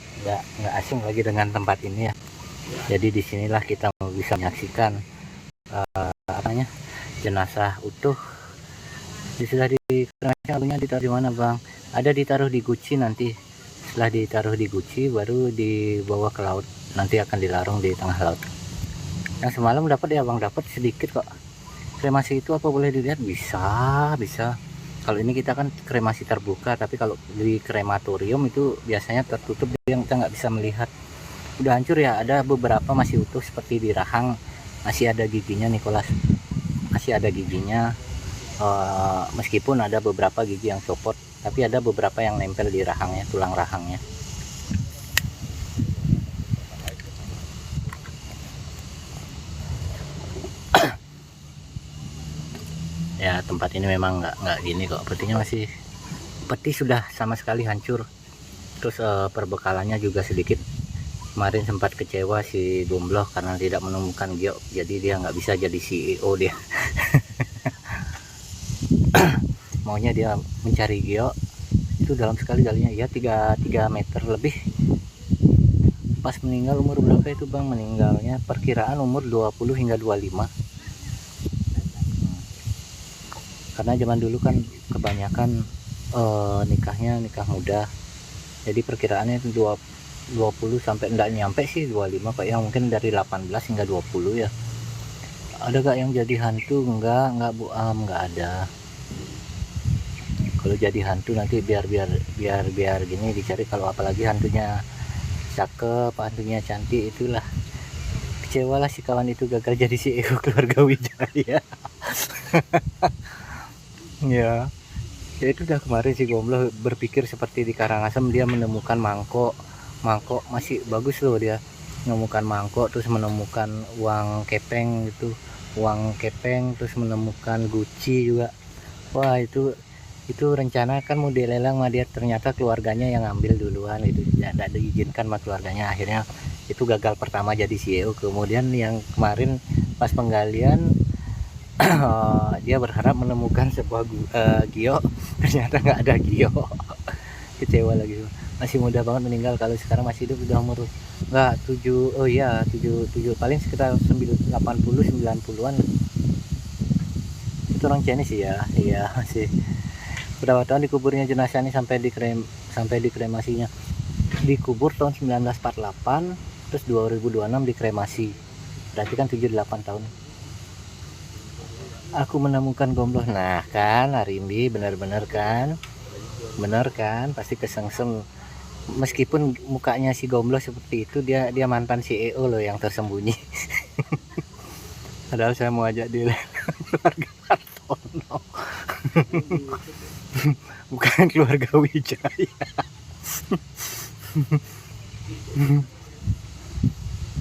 asing lagi dengan tempat ini ya. Jadi disinilah kita bisa menyaksikan jenazah utuh. Sudah dikremasikan, ditaruh di mana Bang? Ada ditaruh di guci nanti. Setelah ditaruh di guci baru dibawa ke laut. Nanti akan dilarung di tengah laut. Yang semalam dapat ya Bang, dapat sedikit kok. Kremasi itu apa boleh dilihat? Bisa. Kalau ini kita kan kremasi terbuka, tapi kalau di krematorium itu biasanya tertutup yang kita nggak bisa melihat. Udah hancur ya, ada beberapa masih utuh seperti di rahang, masih ada giginya Nicholas. Masih ada giginya, meskipun ada beberapa gigi yang copot, tapi ada beberapa yang nempel di rahangnya, tulang rahangnya. Ya, tempat ini memang nggak gini kok, petinya masih, peti sudah sama sekali hancur. Terus perbekalannya juga sedikit. Kemarin sempat kecewa si Gombloh karena tidak menemukan giok, jadi dia nggak bisa jadi CEO dia. Maunya dia mencari giok itu dalam sekali galinya ya 3 meter lebih. Pas meninggal umur berapa itu Bang? Meninggalnya perkiraan umur 20 hingga 25. Karena zaman dulu kan kebanyakan nikahnya nikah muda, jadi perkiraannya itu 20 sampai enggak nyampe sih 25 Pak ya, mungkin dari 18 hingga 20 ya. Ada gak yang jadi hantu? Enggak Bu Am, enggak ada. Kalau jadi hantu nanti biar gini dicari, kalau apalagi hantunya cakep, hantunya cantik, itulah kecewa lah si kawan itu gagal jadi CEO keluarga Wijaya. Ya, ya itu udah kemarin si Gombloh berpikir seperti di Karangasem, dia menemukan mangkok masih bagus loh, dia menemukan mangkok, terus menemukan uang kepeng gitu, terus menemukan Gucci juga. Wah itu rencana kan mau dilelang mah, dia ternyata keluarganya yang ngambil duluan, itu tidak diizinkan sama keluarganya. Akhirnya itu gagal pertama jadi CEO. Kemudian yang kemarin pas penggalian dia berharap menemukan sebuah gio, ternyata nggak ada gio. Kecewa lagi, masih muda banget meninggal. Kalau sekarang masih hidup udah umur enggak 7 paling sekitar 80-90-an. Itu orang Chinese sih ya. Iya masih berapa tahun dikuburnya jenazah ini sampai dikremasinya. Dikubur tahun 1948, terus 2026 dikremasi. Berarti kan 78 tahun. Aku menemukan Gombloh. Nah kan Arimbi, benar-benar kan? Bener kan? Pasti kesengsem. Meskipun mukanya si Gombloh seperti itu, dia mantan CEO loh yang tersembunyi. Padahal saya mau ajak dia keluarga Hartono. Bukan keluarga Wijaya.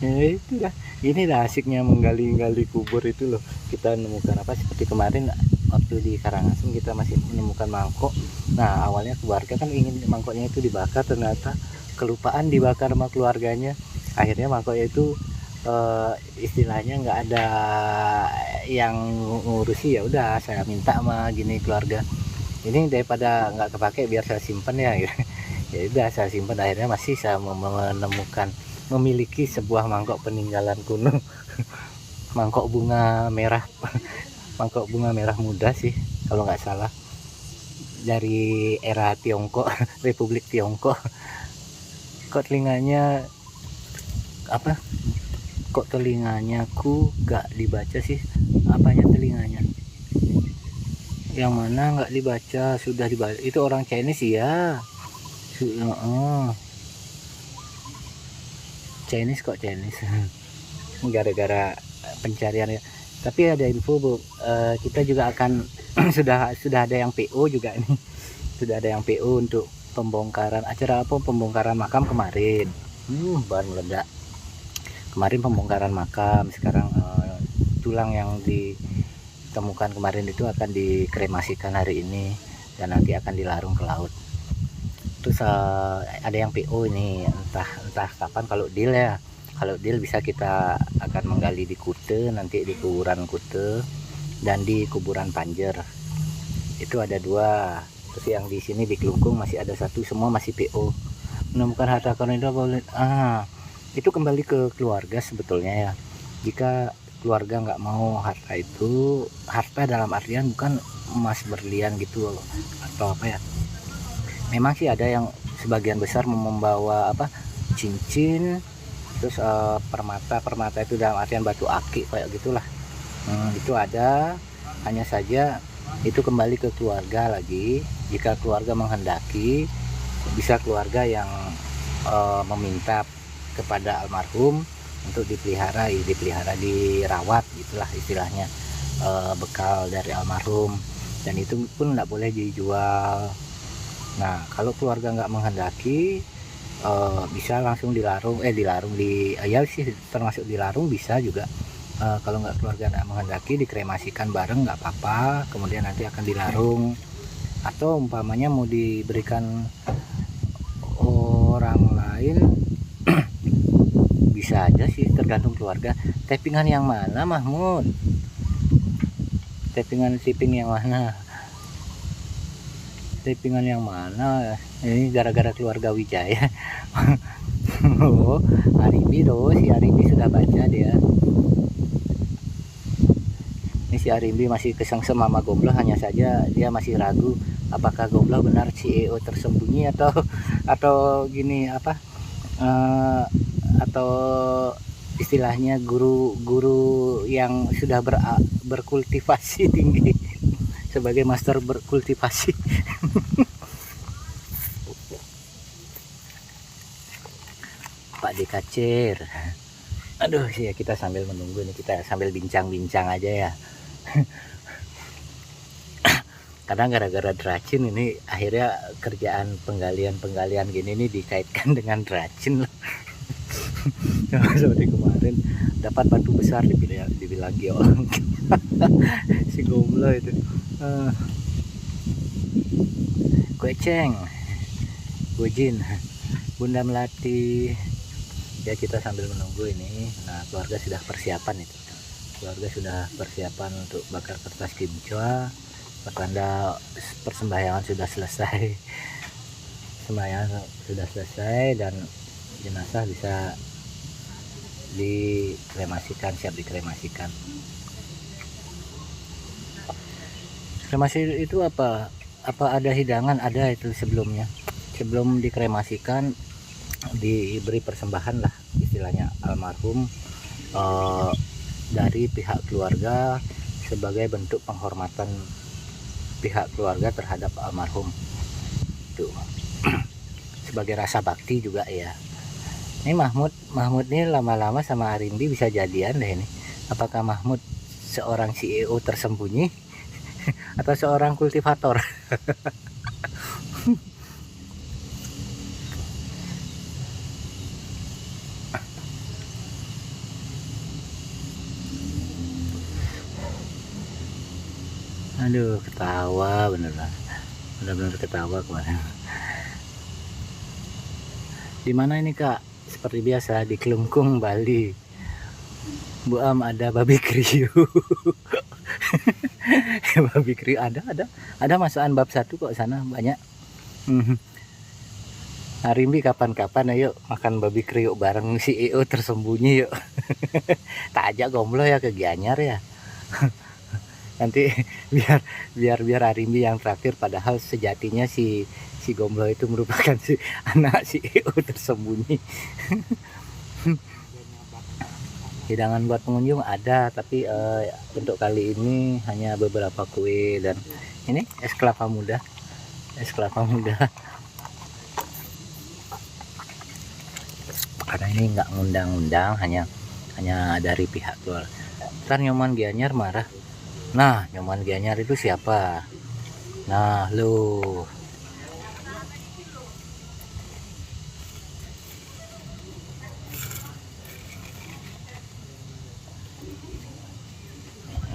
Ya itu dah. Ini dah asiknya menggali-gali kubur itu loh. Kita menemukan apa seperti kemarin waktu di Karangasem kita masih menemukan mangkok. Nah awalnya keluarga kan ingin mangkoknya itu dibakar, ternyata kelupaan dibakar sama keluarganya. Akhirnya mangkoknya itu istilahnya nggak ada yang ngurusi, ya udah saya minta sama gini keluarga, ini daripada nggak kepake biar saya simpen ya. Ya udah saya simpen. Akhirnya masih saya memiliki sebuah mangkok peninggalan kuno. Mangkok bunga merah muda sih kalau nggak salah, dari era Tiongkok, Republik Tiongkok. Kok telinganya apa, kok telinganya ku nggak dibaca sih, apanya telinganya yang mana nggak dibaca, sudah dibaca. Itu orang Chinese ya. Chinese kok Chinese. Gara-gara pencarian ya. Tapi ada info Bu, kita juga akan sudah ada yang PO juga nih. Sudah ada yang PO untuk pembongkaran acara apa, pembongkaran makam kemarin. Bahan meledak. Kemarin pembongkaran makam, sekarang tulang yang ditemukan kemarin itu akan dikremasikan hari ini dan nanti akan dilarung ke laut. Terus ada yang PO ini, entah kapan, kalau deal ya. Kalau deal bisa kita akan menggali di Kute, nanti di kuburan Kute dan di kuburan Panjer. Itu ada 2. Terus yang di sini di Kelungkung masih ada 1, semua masih PO. Menemukan harta karun itu boleh. Itu kembali ke keluarga sebetulnya ya. Jika keluarga nggak mau harta itu, harta dalam artian bukan emas berlian gitu atau apa ya. Memang sih ada yang sebagian besar membawa apa, cincin, terus permata itu dalam artian batu aki kayak gitulah. Itu ada, hanya saja itu kembali ke keluarga lagi. Jika keluarga menghendaki, bisa keluarga yang meminta kepada almarhum untuk dipelihara, dirawat gitulah istilahnya, bekal dari almarhum, dan itu pun nggak boleh dijual. Nah kalau keluarga nggak menghendaki, bisa langsung dilarung ya sih, termasuk dilarung bisa juga. Kalau nggak, keluarga nggak menghendaki, dikremasikan bareng nggak apa-apa, kemudian nanti akan dilarung. Atau umpamanya mau diberikan orang lain bisa aja sih, tergantung keluarga. Tappingan yang mana Mahmud? Tappingan yang mana? Tappingan yang mana? Ini gara-gara keluarga Wijaya. Oh, Arimbi loh, si Arimbi sudah baca dia. Ini si Arimbi masih kesengsem sama Gombloh, hanya saja dia masih ragu apakah Gombloh benar CEO tersembunyi atau gini apa, atau istilahnya guru-guru yang sudah berkultivasi tinggi sebagai master berkultivasi. Pak Dikacir. Aduh ya, kita sambil menunggu nih, kita sambil bincang-bincang aja ya. Karena gara-gara racun ini akhirnya kerjaan penggalian gini nih dikaitkan dengan racun lah. Seperti kemarin dapat batu besar dibilang orang si gomblo itu. Kueceng, Gojin, Bunda Melati. Ya, kita sambil menunggu ini. Nah, keluarga sudah persiapan itu. Keluarga sudah persiapan untuk bakar kertas kimchwa. Pertanda persembahyangan sudah selesai. Sembahyang sudah selesai dan jenazah bisa dikremasikan, siap dikremasikan. Kremasi itu apa ada hidangan? Ada itu sebelumnya. Sebelum dikremasikan diberi persembahan lah istilahnya almarhum dari pihak keluarga sebagai bentuk penghormatan pihak keluarga terhadap almarhum tuh. Sebagai rasa bakti juga ya. Ini Mahmud nih lama-lama sama Arimbi bisa jadian deh ini. Apakah Mahmud seorang CEO tersembunyi atau seorang kultivator? Aduh, ketawa bener-bener ketawa kemarin. Di mana ini Kak? Seperti biasa di Kelungkung, Bali. Bu Am, ada babi kriu. Babi kriu ada masukan bab 1 kok sana banyak. Arimbi kapan-kapan ayo makan babi kriuk bareng CEO tersembunyi yuk. Tak ajak gomblo ya ke Gianyar ya. Nanti biar Arimbi yang terakhir, padahal sejatinya si gomblo itu merupakan si anak CEO tersembunyi. Hidangan buat pengunjung ada, tapi untuk kali ini hanya beberapa kue dan ini es kelapa muda. Karena ini nggak ngundang-undang, hanya dari pihak keluar. Ntar Nyoman Gianyar marah. Nah, Nyoman Gianyar itu siapa? Nah, lu.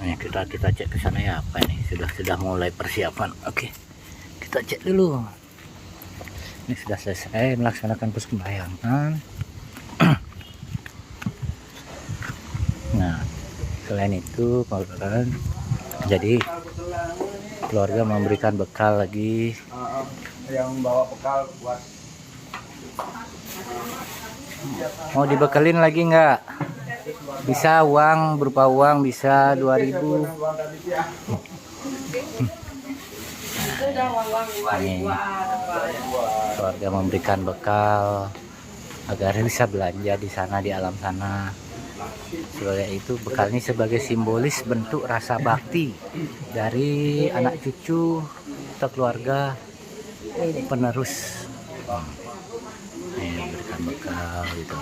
Ini kita cek ke sana ya, apa ini? Sudah mulai persiapan. Oke. Kita cek dulu. Ini sudah selesai melaksanakan persembahyangan. Nah, selain itu jadi keluarga memberikan bekal lagi. Yang bawa bekal buat mau dibekelin lagi nggak? Bisa uang, berupa uang bisa 2.000. Ini keluarga memberikan bekal agar bisa belanja di sana, di alam sana. Sebagai itu, bekal ini sebagai simbolis bentuk rasa bakti dari anak cucu atau keluarga penerus. Ini berikan bekal gitu.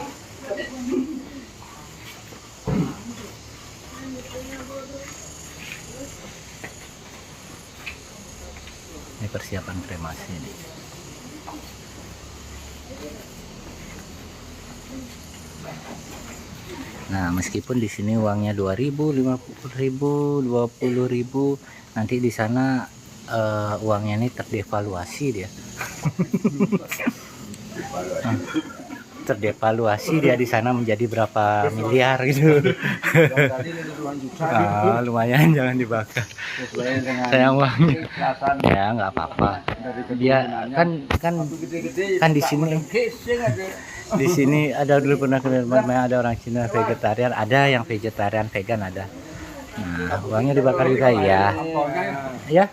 Ini persiapan kremasi ini. Nah, meskipun di sini uangnya 2.000, 50.000, 20.000, nanti di sana uangnya ini terdevaluasi dia. Terdevaluasi dia di sana menjadi berapa miliar gitu. Lumayan, jangan dibakar. Sayang uangnya. Ya nggak apa-apa. Dia kan di sini ada dulu pernah ada orang Cina vegetarian, ada yang vegetarian, vegan ada. Nah, uangnya dibakar juga ya. Ya.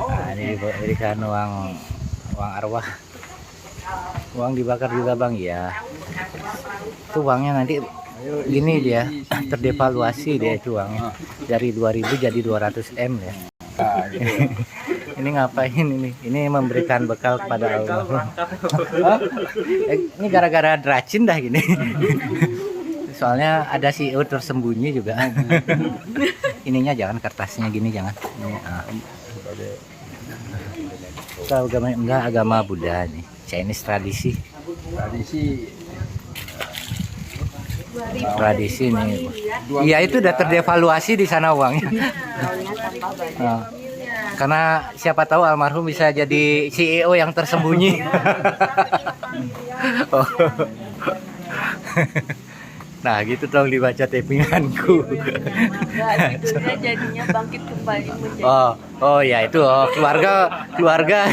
Nah, ini diberikan uang uang arwah. Uang dibakar juga bang ya. Itu uangnya nanti gini dia terdevaluasi dia itu uangnya dari 2000 jadi 200 M ya. Nah, gitu. Ini ngapain ini? Ini memberikan bekal kepada Allah. Ini gara-gara Dracin dah gini. Soalnya ada CEO tersembunyi juga. Ininya jangan, kertasnya gini jangan. Ini, Itu agama enggak, agama Buddha nih. Chinese tradisi. Tradisi nih. Iya itu udah terdevaluasi di sana uangnya. Nah, karena siapa tahu almarhum bisa jadi CEO yang tersembunyi. Oh. Nah gitu dong dibaca tapinganku. Enggak, gitu dia jadinya bangkit kembali menjadi. Oh ya itu keluarga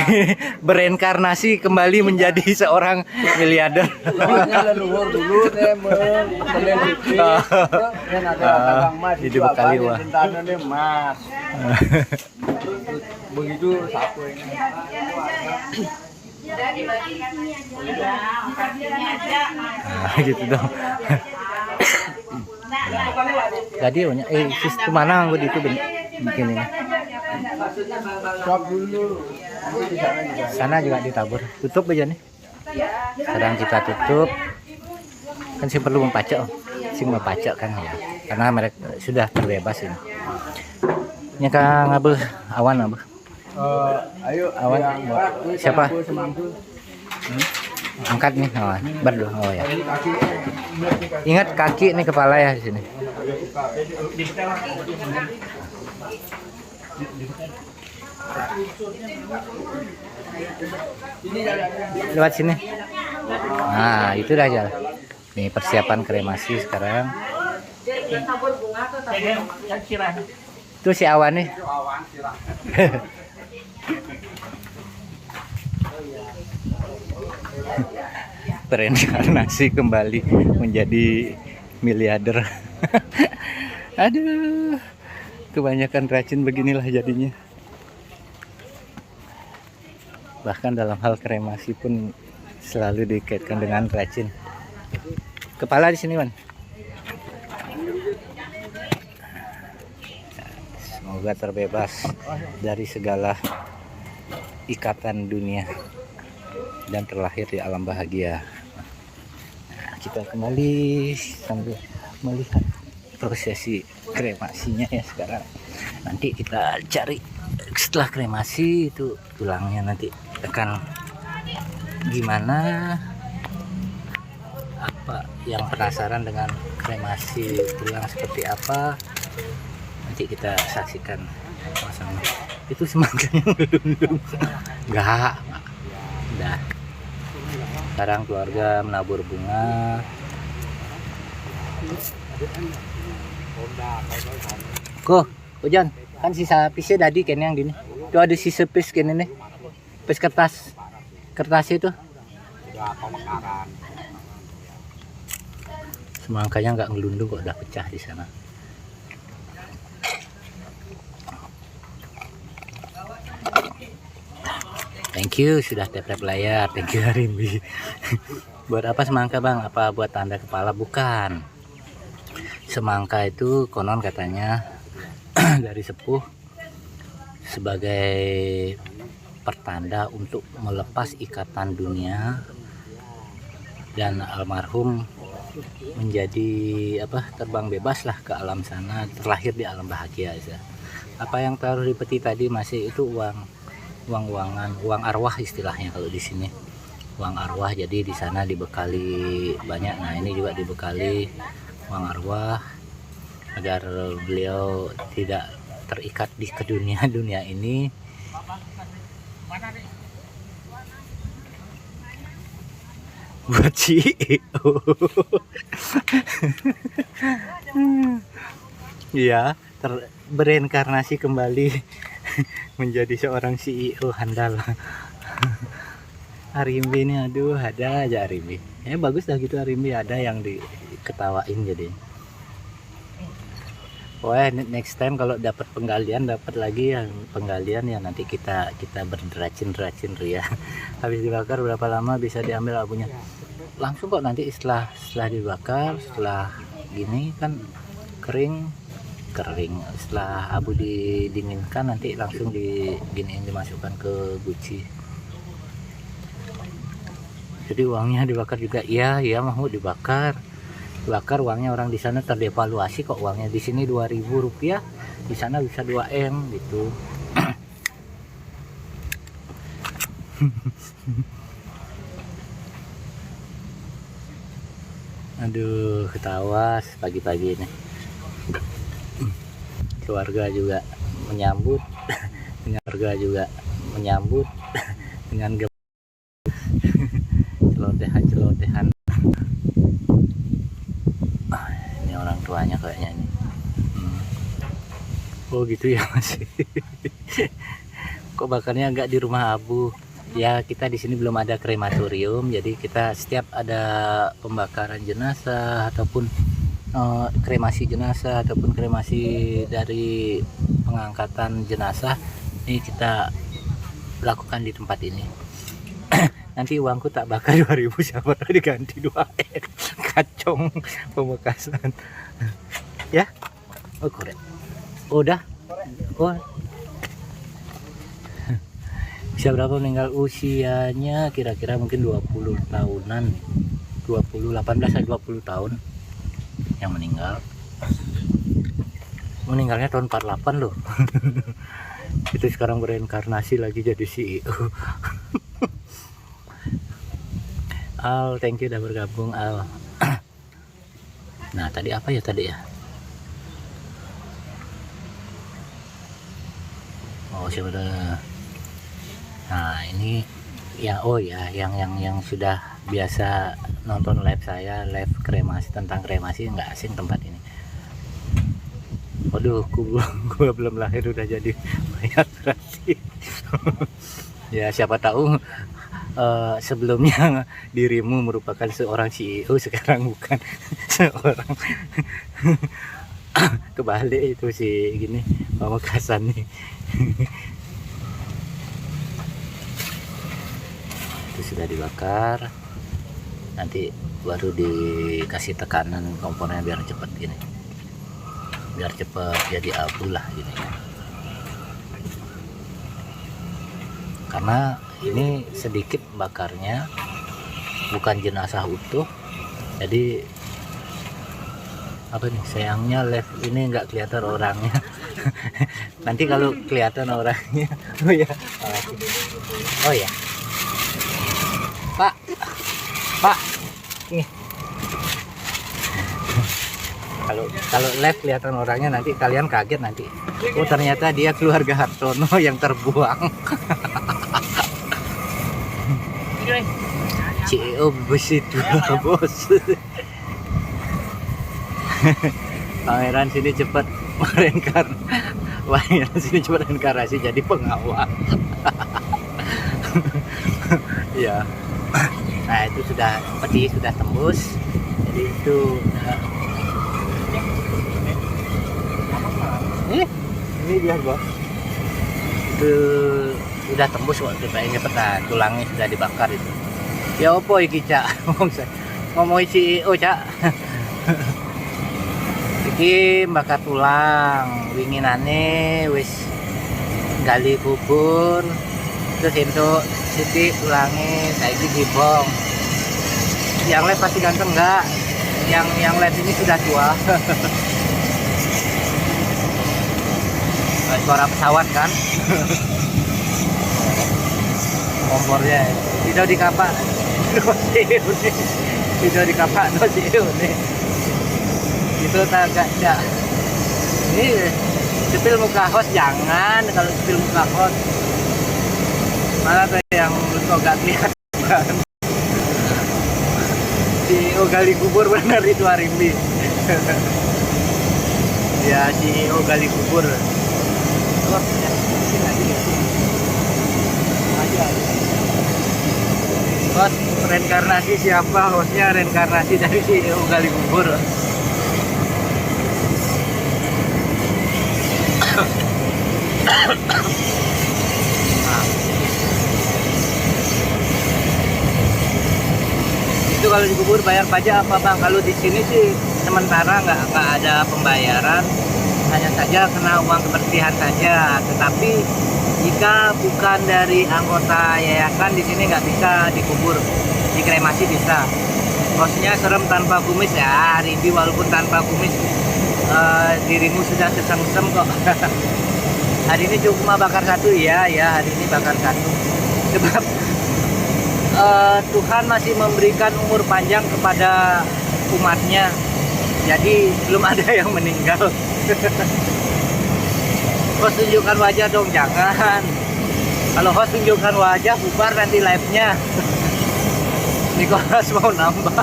bereinkarnasi kembali menjadi seorang miliarder. Soalnya leluhur dulu teh meleliti. Dan ada tambang emas Jadi itu bekali, apa? wah. Rintangannya emas. Begitu sapu ini. Nah, gitu dong. Tadi sistem mana anggut itu bikin ini. Stop dulu. Nanti di sana juga. Sana juga ditabur. Tutup aja nih. Sekarang kita tutup. Kan sih perlu mempacak. Sing mempacak kan ya. Karena mereka sudah terbebas ini. Ini Kang Abel, awan Abel. Ayo Awan. yang Pak, Siapa? aku semangku. Angkat nih awan. Berdua. Oh ya. Kaki Ingat kaki nih kepala ya di sini. Lewat sini. Nah, itu dah jalan. Nih persiapan kremasi sekarang. Itu si awan nih. Reinkarnasi kembali menjadi miliarder. Aduh, kebanyakan racun beginilah jadinya. Bahkan dalam hal kremasi pun selalu dikaitkan dengan racun. Kepala di sini, Man. Semoga terbebas dari segala ikatan dunia dan terlahir di alam bahagia. Nah, kita kembali sambil melihat prosesi kremasinya ya sekarang. Nanti kita cari setelah kremasi itu tulangnya nanti akan gimana. Apa yang penasaran dengan kremasi tulang seperti apa, nanti kita saksikan sama-sama. Itu semangkanya ngelundung. Enggak. Udah. Sekarang keluarga menabur bunga. Kok, hujan kan sisa pisnya tadi kan yang gini. Itu ada sisa pis gini nih. Pis kertas. Kertas itu. Semangkanya nggak ngelundung kok, udah pecah di sana. Thank you sudah tap-tap layar. Thank you Harimbi. Buat apa semangka bang? Apa buat tanda kepala? Bukan. Semangka itu konon katanya dari sepuh sebagai pertanda untuk melepas ikatan dunia dan almarhum menjadi terbang bebas lah ke alam sana, terlahir di alam bahagia ya. Apa yang taruh di peti tadi masih itu uang arwah istilahnya kalau di sini, uang arwah. Jadi di sana dibekali banyak. Nah ini juga dibekali uang arwah agar beliau tidak terikat di ke dunia ini. Buat CEO. Iya, bereinkarnasi kembali menjadi seorang CEO handal. Harimbi ini aduh, ada aja Harimbi. Bagus dah gitu Harimbi, ada yang diketawain jadi. Wah, next time kalau dapat penggalian, dapat lagi yang penggalian ya nanti kita berderacin ya. Habis dibakar berapa lama bisa diambil abunya? Langsung kok nanti setelah dibakar, setelah gini kan kering. Setelah abu didinginkan nanti langsung diginiin, dimasukkan ke guci. Jadi uangnya dibakar juga. Iya mau dibakar uangnya. Orang di sana terdevaluasi kok, uangnya di sini 2.000 rupiah, di sana bisa 2 M gitu. Aduh, ketawa pagi-pagi ini. Keluarga juga menyambut dengan celotehan. Ini orang tuanya kayaknya ini. Oh gitu ya masih. Kok bakarnya enggak di rumah abu? Ya kita di sini belum ada krematorium, jadi kita setiap ada pembakaran jenazah ataupun kremasi jenazah ataupun kremasi dari pengangkatan jenazah ini kita lakukan di tempat ini. Nanti uangku tak bakar 2.000, siapa tahu diganti 2 M. Kacong pemekasan ya. Oh korek udah. Oh bisa berapa meninggal? Usianya kira-kira mungkin 20 tahunan, 18 atau 20 tahun yang meninggalnya tahun 48 loh. Itu sekarang bereinkarnasi lagi jadi CEO. Al, thank you udah bergabung Al. Nah tadi apa ya oh sudah. Nah ini ya, oh ya yang sudah biasa nonton live saya, live kremasi, tentang kremasi, nggak asing tempat ini. Waduh, gua belum lahir udah jadi mayat berarti. Ya siapa tahu sebelumnya dirimu merupakan seorang CEO, sekarang bukan seorang. Kebalik itu sih gini pamekasan nih. Itu sudah dibakar, nanti baru dikasih tekanan kompornya biar cepet gini, biar cepet jadi abu lah gini ya. Karena ini sedikit bakarnya, bukan jenazah utuh, jadi apa nih, sayangnya live ini nggak kelihatan orangnya. Nanti kalau kelihatan orangnya, oh ya Pak nih, kalau live kelihatan orangnya nanti kalian kaget nanti. Oh ternyata dia keluarga Hartono yang terbuang. CEO besi dua bos. Pangeran sini cepat reinkarnasi jadi pengawal. Ya. Nah itu sudah peti sudah tembus, jadi itu ini dia bos, itu udah tembus kok, kayaknya peta tulangnya sudah dibakar itu. Ya opo iki cak, ngomong CEO cak. Iki bakar tulang, winginane wis gali kubur, terus entuk siti tulangnya saiki dibong. Yang lab pasti ganteng enggak? Yang lab ini sudah tua. Suara pesawat kan? Kompornya tidak dikapak. Tidak dikapak nih. Itu agak cak. Ini sepil muka host jangan, kalau sepil muka host malah tuh yang agak kelihatan. CEO gali kubur benar itu Arimbi. Ya CEO gali kubur. Bos, reinkarnasi siapa? Hostnya reinkarnasi dari CEO gali kubur. Itu kalau dikubur bayar pajak apa bang? Kalau di sini sih sementara nggak ada pembayaran, hanya saja kena uang kebersihan saja. Tetapi jika bukan dari anggota yayasan di sini nggak bisa dikubur, dikremasi bisa. Bosnya serem tanpa kumis ya, Rimbi walaupun tanpa kumis dirimu sudah kesem-sem kok. Hari ini cuma bakar satu ya, hari ini bakar satu. Sebab Tuhan masih memberikan umur panjang kepada umatnya, jadi belum ada yang meninggal. Host tunjukkan wajah dong, jangan. Kalau host tunjukkan wajah, bubar nanti live-nya. Nicholas mau nambah.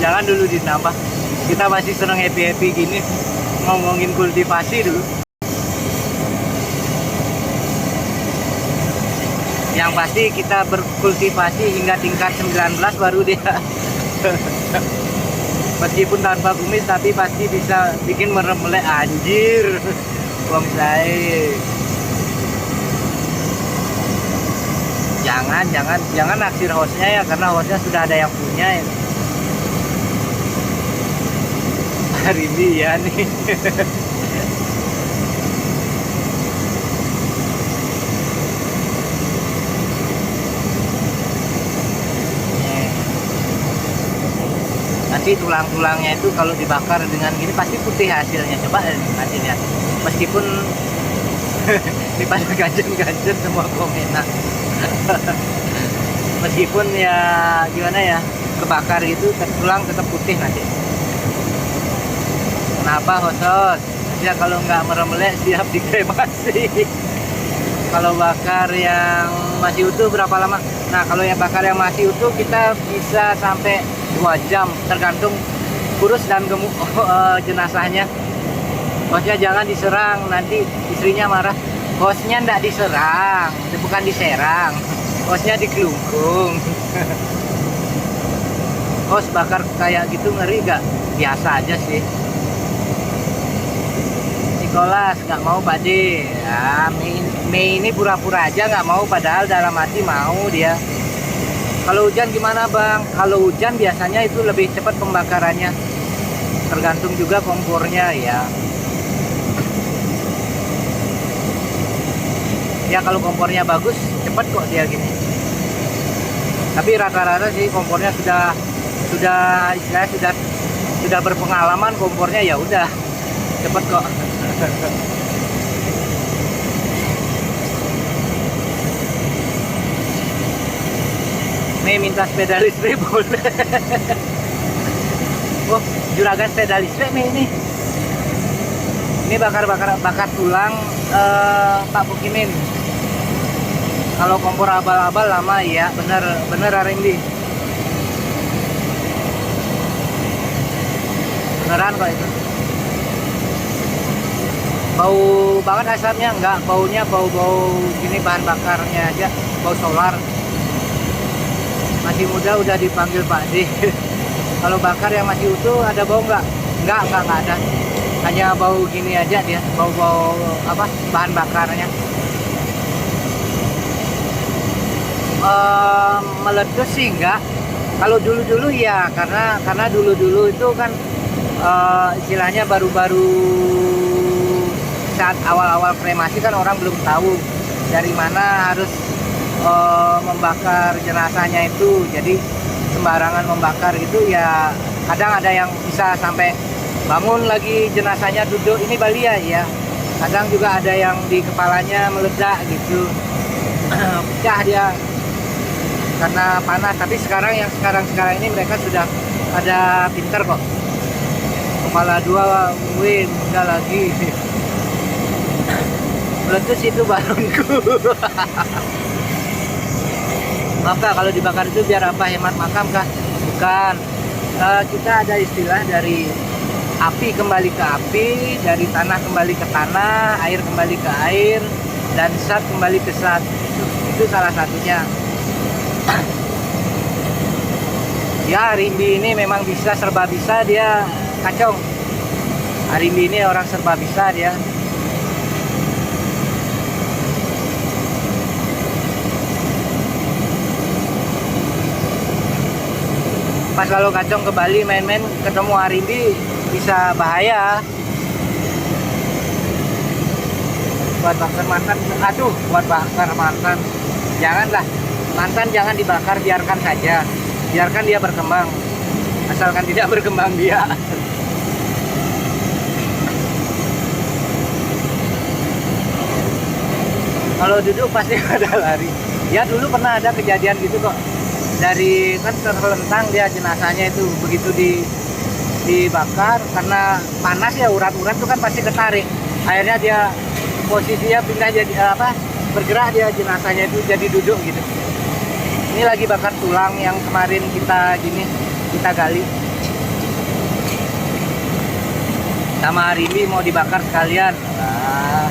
jangan dulu ditambah. Kita masih senang happy gini, ngomongin kultivasi dulu. Yang pasti kita berkultivasi hingga tingkat 19 baru dia. Meskipun tanpa kumis tapi pasti bisa bikin merem-melek, anjir. Wong saya. Jangan naksir hostnya ya, karena hostnya sudah ada yang punya ya. Hari ini ya nih. Nanti tulang-tulangnya itu kalau dibakar dengan gini pasti putih hasilnya. Coba nanti lihat. Meskipun daripada ganjen semua komenan. Meskipun ya gimana ya, kebakar itu tulang tetap putih nanti. Kenapa hosos? Ya kalau nggak merem-melek siap dikremasi. Kalau bakar yang masih utuh berapa lama? Nah kalau yang bakar yang masih utuh kita bisa sampai 2 jam, tergantung kurus dan gemuk jenazahnya. Hostnya jangan diserang, nanti istrinya marah. Hostnya ndak diserang, bukan diserang. Hostnya dikelungkung. Host bakar kayak gitu ngeri gak? Biasa aja sih. Nicholas nggak mau Pak D. Ya, Mei ini pura-pura aja nggak mau, padahal dalam hati mau dia. Kalau hujan gimana bang? Kalau hujan biasanya itu lebih cepat pembakarannya. Tergantung juga kompornya ya. Ya kalau kompornya bagus cepat kok dia gini. Tapi rata-rata sih kompornya sudah istilahnya sudah berpengalaman, kompornya ya udah cepet kok. Mei minta sepeda listrik boleh. Oh, juragan sepeda listrik Mei ini. Ini bakar tulang Pak Bukimin. Kalau kompor abal-abal lama ya, bener Arimbi. Beneran kok itu. Bau banget asapnya, enggak, baunya bau gini bahan bakarnya aja, bau solar. Masih muda udah dipanggil Pak D. Kalau bakar yang masih utuh ada bau enggak? Enggak ada. Hanya bau gini aja dia, bau apa bahan bakarnya. Meletus sih enggak. Kalau dulu ya, karena dulu itu kan istilahnya baru-baru saat awal-awal kremasi kan orang belum tahu dari mana harus membakar jenazahnya itu, jadi sembarangan membakar gitu ya. Kadang ada yang bisa sampai bangun lagi jenazahnya duduk, ini balia ya. Kadang juga ada yang di kepalanya meledak gitu, pecah dia karena panas. Tapi yang sekarang ini mereka sudah ada pinter kok. Kepala 2 win udah lagi. Meletus itu balonku. Maaf kak, kalau dibakar itu biar apa? Hemat makam kah? Bukan. Kita ada istilah dari api kembali ke api, dari tanah kembali ke tanah, air kembali ke air, dan zat kembali ke zat. Itu salah satunya. Ya, Rimbi ini memang serba bisa, dia kacau. Rimbi ini orang serba bisa dia. pas kalau Kacong ke Bali main-main ketemu Arimbi bisa bahaya. Buat bakar mantan, aduh, buat bakar mantan, janganlah. Mantan jangan dibakar, biarkan saja, biarkan dia berkembang, asalkan tidak berkembang dia. Kalau duduk pasti ada lari. Ya dulu pernah ada kejadian gitu kok. Dari kan terlentang dia jenazahnya itu, begitu dibakar karena panas ya, urat-urat itu kan pasti ketarik. Akhirnya dia posisinya pindah jadi bergerak, dia jenazahnya itu jadi duduk gitu. Ini lagi bakar tulang yang kemarin kita gali. Sama Arimbi mau dibakar sekalian. Nah,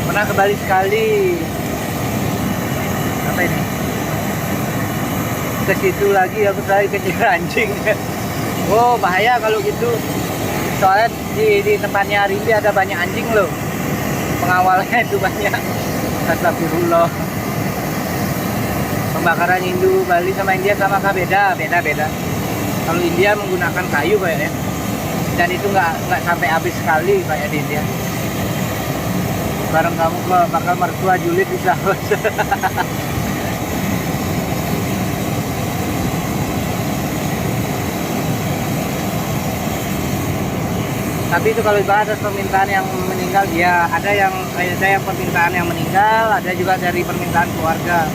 pernah ke Bali sekali. Apa ini? Ke situ lagi aku tadi kejar anjing. Oh bahaya kalau gitu. Soalnya di tempatnya Arimbi ada banyak anjing loh. Pengawalnya itu banyak. Astagfirullah. Pembakaran Hindu Bali sama India sama kah? Beda. Kalau India menggunakan kayu kayaknya. Dan itu nggak sampai habis sekali kayak di India. Bareng kamu bakal mertua julid bisa. Tapi itu kalau ibarat permintaan yang meninggal, ya ada yang permintaan yang meninggal, ada juga dari permintaan keluarga.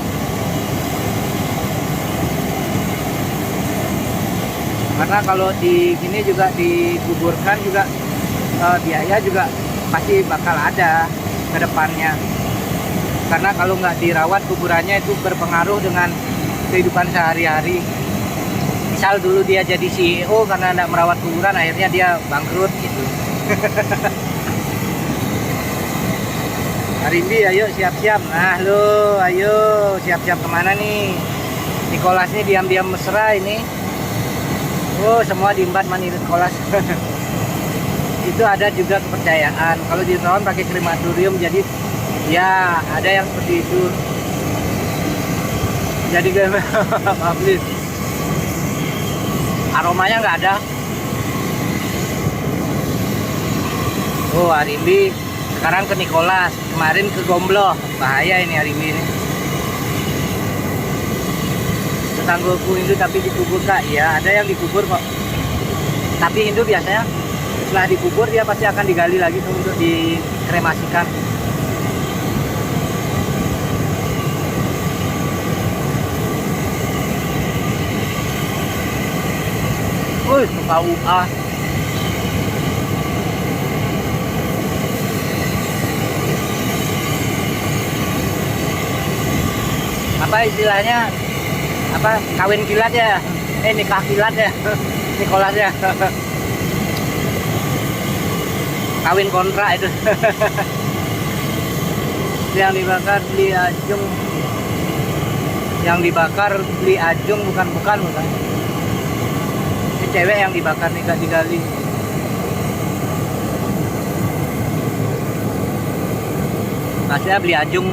Karena kalau di sini juga dikuburkan juga biaya juga pasti bakal ada ke depannya. Karena kalau nggak dirawat kuburannya itu berpengaruh dengan kehidupan sehari-hari. Misal dulu dia jadi CEO karena tidak merawat kuburan, akhirnya dia bangkrut gitu. Arimbi, ayo siap-siap. Nah lo, ayo siap-siap kemana nih? Nicholas ini diam-diam mesra ini. Oh semua diembat mani Nicholas. Itu ada juga kepercayaan. Kalau di tahun pakai krematorium, jadi ya ada yang seperti itu. Jadi maaf please. Aromanya nggak ada. Oh Arimbi sekarang ke Nicholas, kemarin ke Gombloh. Bahaya ini Arimbi ini. Tetanggulku Hindu tapi dikubur kak. Ya ada yang dikubur kok. Tapi Hindu biasanya setelah dikubur dia pasti akan digali lagi untuk dikremasikan. Wih, KUA. Apa istilahnya? Apa kawin kilat ya? Nikah kilat ya? Nicholas ya? Kawin kontrak itu. Yang dibakar beli Ajung. Yang dibakar beli Ajung bukan. Cewek yang dibakar nih gak digali. Maksudnya beli Ajung.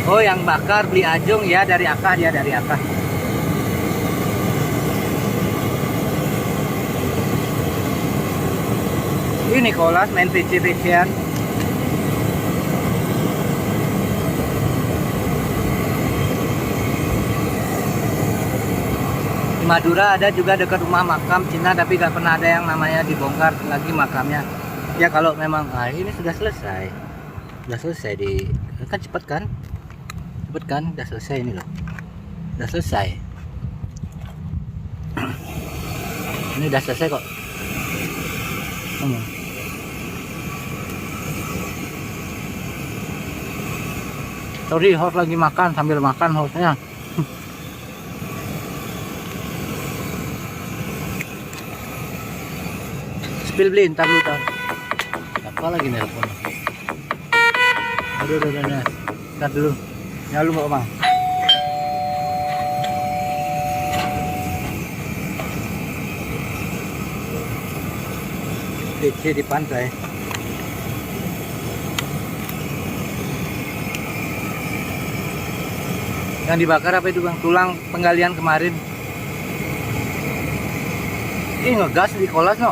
Oh yang bakar beli Ajung ya, dari Akah, dia dari Akah. Ini Nicholas main PC-an. Madura ada juga dekat rumah makam Cina, tapi gak pernah ada yang namanya dibongkar lagi makamnya. Ya kalau memang ini sudah selesai di kan cepet kan udah selesai ini loh, udah selesai. Ini udah selesai kok. Sorry, host lagi makan, sambil makan hostnya. Spill beli, ntar dulu tar. Apa lagi nelpon? Aduh, ntar dulu. Ya lu mau bang. PC di pantai. Yang dibakar apa itu bang? Tulang penggalian kemarin. Ih ngegas Nicholas no.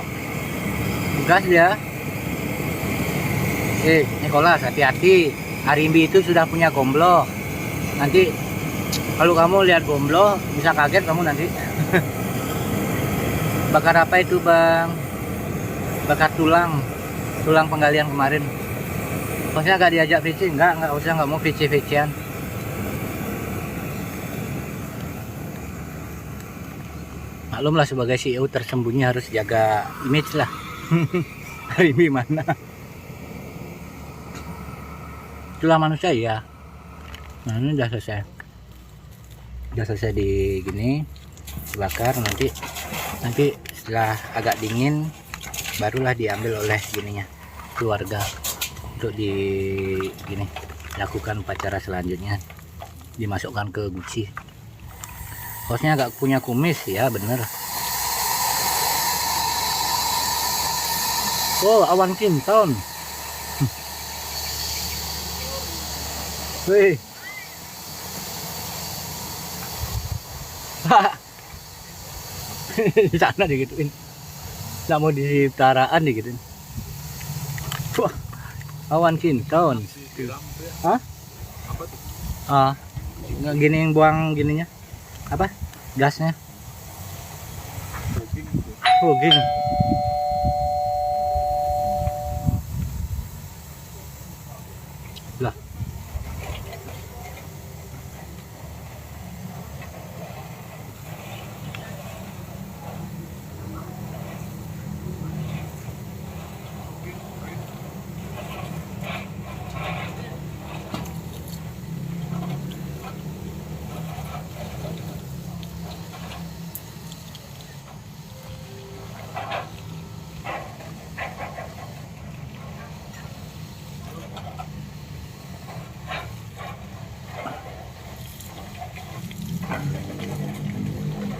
Ngegas dia. Nicholas hati-hati. Arimbi itu sudah punya gomblo. Nanti kalau kamu lihat gomblo bisa kaget kamu nanti. Bakar apa itu bang? Bakar tulang penggalian kemarin. Maksudnya gak diajak VC? Enggak usah, nggak mau VC-VC-an. Maklum lah sebagai CEO tersembunyi harus jaga image lah. Arimbi mana? Tulang manusia ya. Nah ini udah selesai. Udah selesai di gini, dibakar nanti setelah agak dingin barulah diambil oleh gininya keluarga untuk di gini lakukan upacara selanjutnya, dimasukkan ke guci. Bosnya agak punya kumis ya bener. Oh awan kinton. Wih. Di sana digituin. Nggak mau di utaraan digituin. Wah, awan kinton. Hah? Nggak gini yang buang gininya. Apa? Gasnya. Fogging. Lah.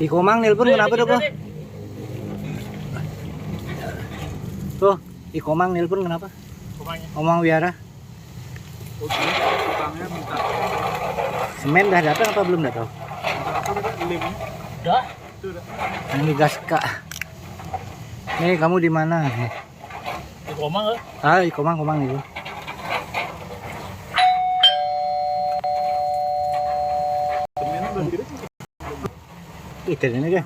Ikomang nelpon kenapa tuh, Tuh, Ikomang nelpon kenapa? Omang Wiara. Semen dah datang apa belum datang? Udah. Ini gas kak. Nih kamu di mana? Di Komang ke? Ikomang itu. Itu ini kan.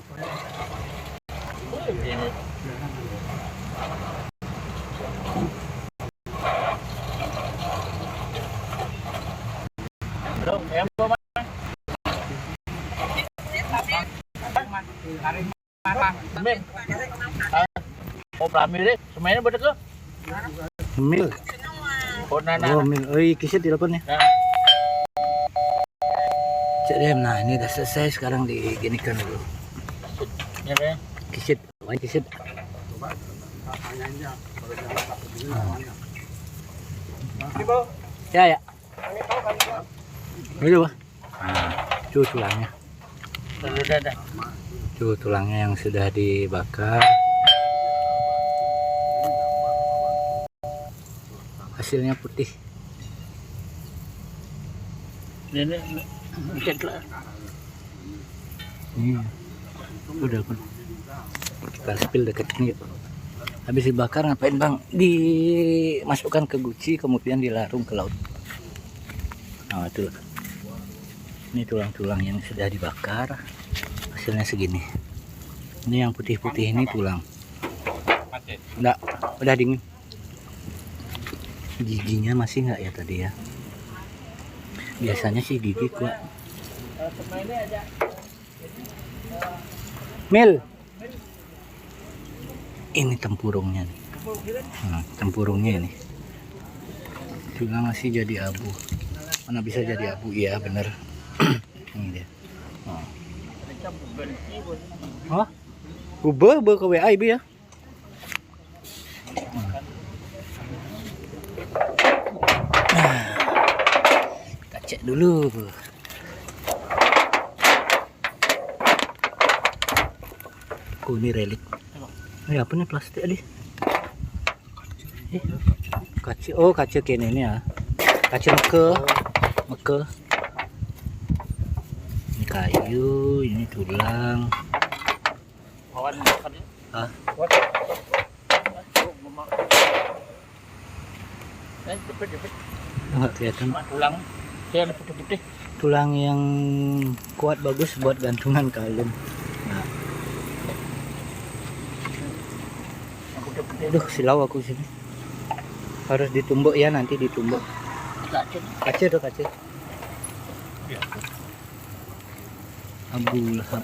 Oh pramil semuanya betul ke? Mil. Oh nana. Oh mil. Oh kisit teleponnya. Nah ini udah selesai, sekarang diginikan dulu. Ya deh. Kisit, wajib kisit. Ya. Ini Pak. Tuh tulangnya. Tuh tulangnya yang sudah dibakar. Hasilnya putih. Ini udah pun. Kita spill dekat ini. Habis dibakar ngapain bang? Dimasukkan ke guci kemudian dilarung ke laut. Nah itu. Ini tulang-tulang yang sudah dibakar. Hasilnya segini. Ini yang putih-putih ini tulang. Enggak, udah dingin. Giginya masih nggak ya tadi ya? Biasanya sih gigi kuat. Mil. Ini tempurungnya nih. Tempurungnya ini. Tulang masih jadi abu. Mana bisa jadi abu? Iya bener. Ini dia. Oh. Ubah ke WA ibu ya. Kita cek dulu. Oh ini relik. Ini apa nih plastik tadi? Kaca. Oh kaca kayak ini ya. Kaca meke. kayu, ini tulang. Kawan makan ya. Hah? Kuat. Cepet. Enggak kelihatan. Tulang. Saya putih-putih. Tulang yang kuat bagus buat gantungan kalung. Nah, aduh silau aku sini. Harus ditumbuk ya, nanti ditumbuk. Kaca tuh kaca. Abu Lahab.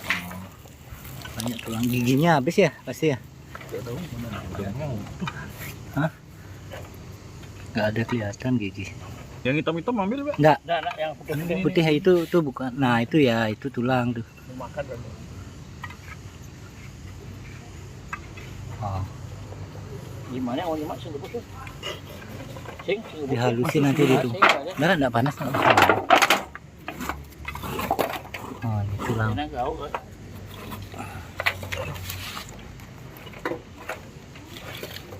Banyak tulang giginya habis ya pasti ya. Hah? Nggak ada kelihatan gigi. Yang hitam-hitam ambil, Pak. Nggak. Nah, yang putih-putih. Putih itu bukan. Nah itu ya, itu tulang tuh. Makan dulu. Oh, Gimana mau nyimak sing putih? Sing dihalusin nanti itu. Enggak panas. Oh, ini tulang. Ini gaul kan.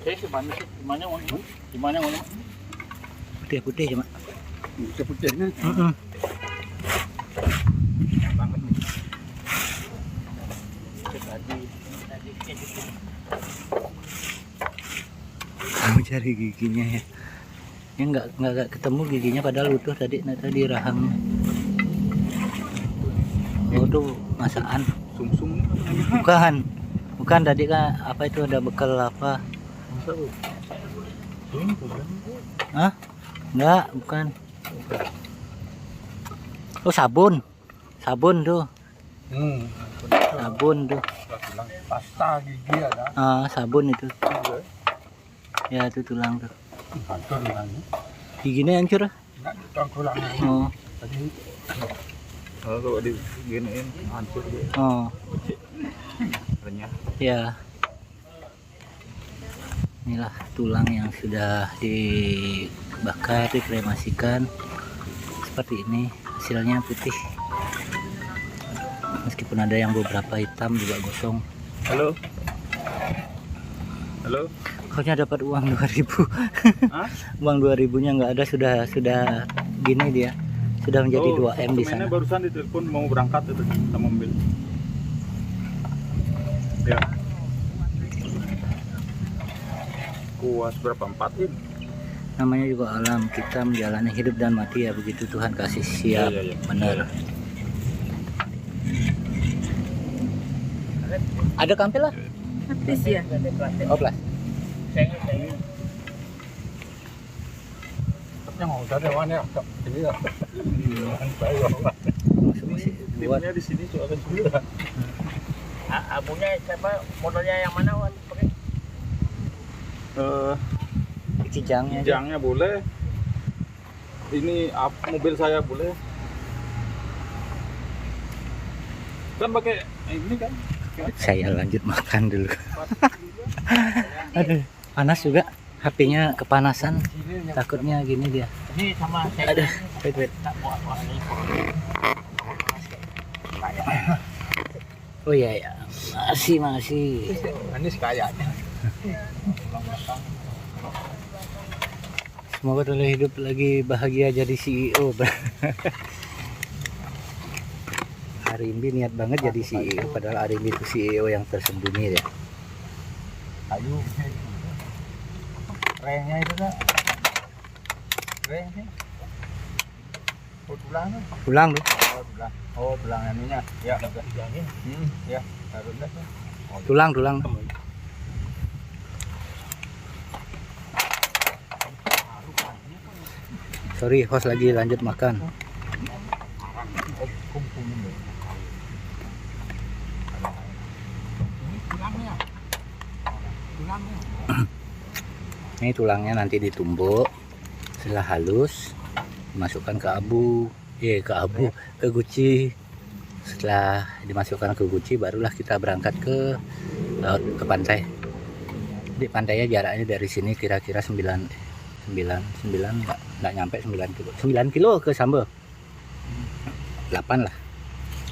Saya gimana sih? Gimana mau nyimak? Putih-putih cuma. Putihnya. Kamu cari giginya ya. Yang nggak ketemu giginya padahal utuh tadi rahangnya. Oh tuh masakan. Sungsung. Bukan tadi kan apa itu ada bekal apa? Hah? Enggak, bukan. Oh sabun tuh. Sabun tuh. Pasta gigi ada. Sabun itu. Ya itu tulang tuh. Hancur tulangnya. Giginya hancur. Enggak, tulangnya. Oh. Tadi kalau diginiin hancur dia. Oh. Renyah. Ya. Inilah tulang yang sudah dibakar, dikremasikan. Seperti ini, hasilnya putih. Meskipun ada yang beberapa hitam juga gosong. Halo. Halo. Pokoknya dapat uang 2000. Hah? Uang 2000-nya nggak ada, sudah gini dia. Sudah menjadi 2M di sana. Barusan ditelepon mau berangkat itu sama mobil. Ya. Kuas berapa? 4 in. Namanya juga alam, kita menjalani hidup dan mati ya begitu Tuhan kasih siap. Iya. Benar. Ada kampil lah. Habis ya. Oh, plus. Yang mau ada warna ini ya. Timnya di sini soalnya sudah. Abunya siapa? Modelnya yang mana Wan? Pakai? Kijangnya aja. Kijangnya boleh. Ini mobil saya boleh. Kan pakai ini kan. Saya lanjut makan dulu. Aduh, panas juga. HP-nya kepanasan. Takutnya gini dia. Ini sama saya. Aduh, wait. Tak buat ini. Oh iya ya. Masih. Manis kayaknya. Semoga terus hidup lagi bahagia jadi CEO. Arimbi niat banget jadi CEO, padahal Arimbi itu CEO yang tersembunyi ya. Kayu. Rengnya itu kan. Rengnya. Oh, tulangnya. Pulang tuh. Oh, tulang. Oh, tulang ininya. Ya, ya, harusnya. Tulang. Sorry, host lagi lanjut makan. Ini tulangnya nanti ditumbuk, setelah halus dimasukkan ke guci. Setelah dimasukkan ke guci barulah kita berangkat ke laut, ke pantai. Di pantainya jaraknya dari sini kira-kira 9 enggak nyampe 9 kilo. 9 kilo ke Sambal. 8 lah.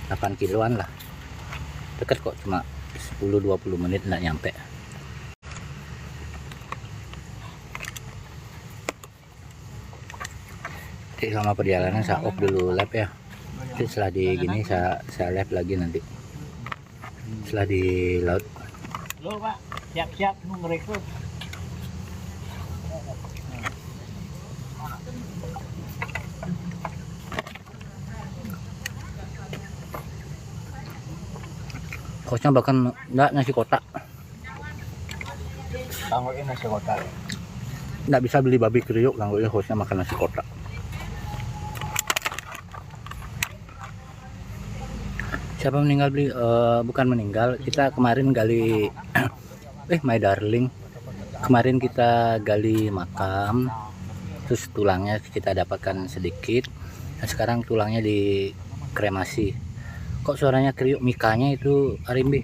8 kiloan lah. Dekat kok, cuma 10-20 menit enggak nyampe. Jadi selama perjalanan saya off dulu lap ya. Nanti setelah di gini saya live lagi nanti. Setelah di laut. Lo Pak, siap-siap nunggu rekrut. Kosnya bahkan enggak nasi kotak. Tangguin nasi kotak. Enggak bisa beli babi kriuk kanggonya kosnya makan nasi kotak. Siapa meninggal beli? Bukan meninggal, kita kemarin gali my darling, kemarin kita gali makam, terus tulangnya kita dapatkan sedikit. Nah, sekarang tulangnya dikremasi. Kok suaranya kriuk mikanya itu Arimbi?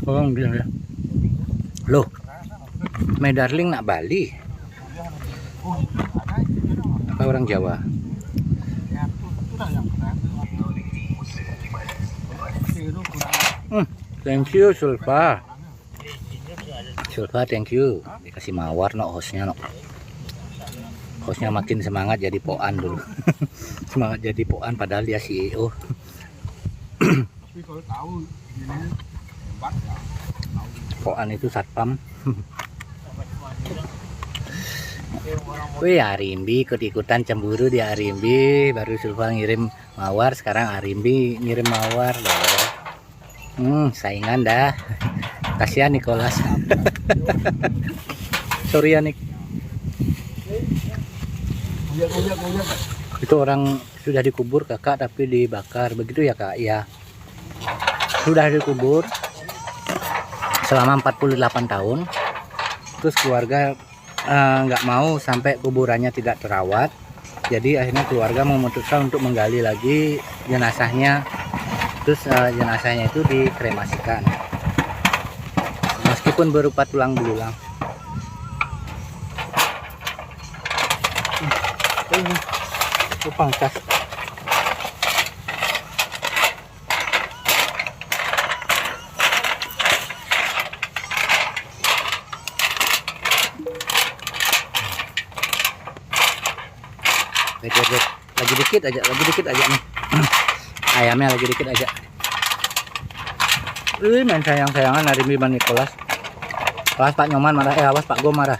Oh bilang ya. Loh, my darling nak Bali? Apa orang Jawa? Thank you Sulfa. Sulfa thank you. Dikasih mawar no hostnya no. Hostnya makin semangat jadi poan dulu. Semangat jadi poan padahal dia CEO. Poan itu satpam. Wih Arimbi ikut-ikutan cemburu di Arimbi. Baru Sulfa ngirim mawar, sekarang Arimbi ngirim mawar loh. Saingan dah. Kasihan Nicholas. Sorry ya Nik. Itu orang sudah dikubur kakak tapi dibakar begitu ya kak? Ya sudah dikubur selama 48 tahun. Terus keluarga nggak mau sampai kuburannya tidak terawat, jadi akhirnya keluarga memutuskan untuk menggali lagi jenazahnya. Terus jenazahnya itu dikremasikan meskipun berupa tulang belulang. Itu pangkas. Lagi dikit aja nih. Ayamnya lagi dikit aja. Main sayang-sayangan dari Biman Nicholas. Awas Pak Nyoman marah, awas Pak Go marah.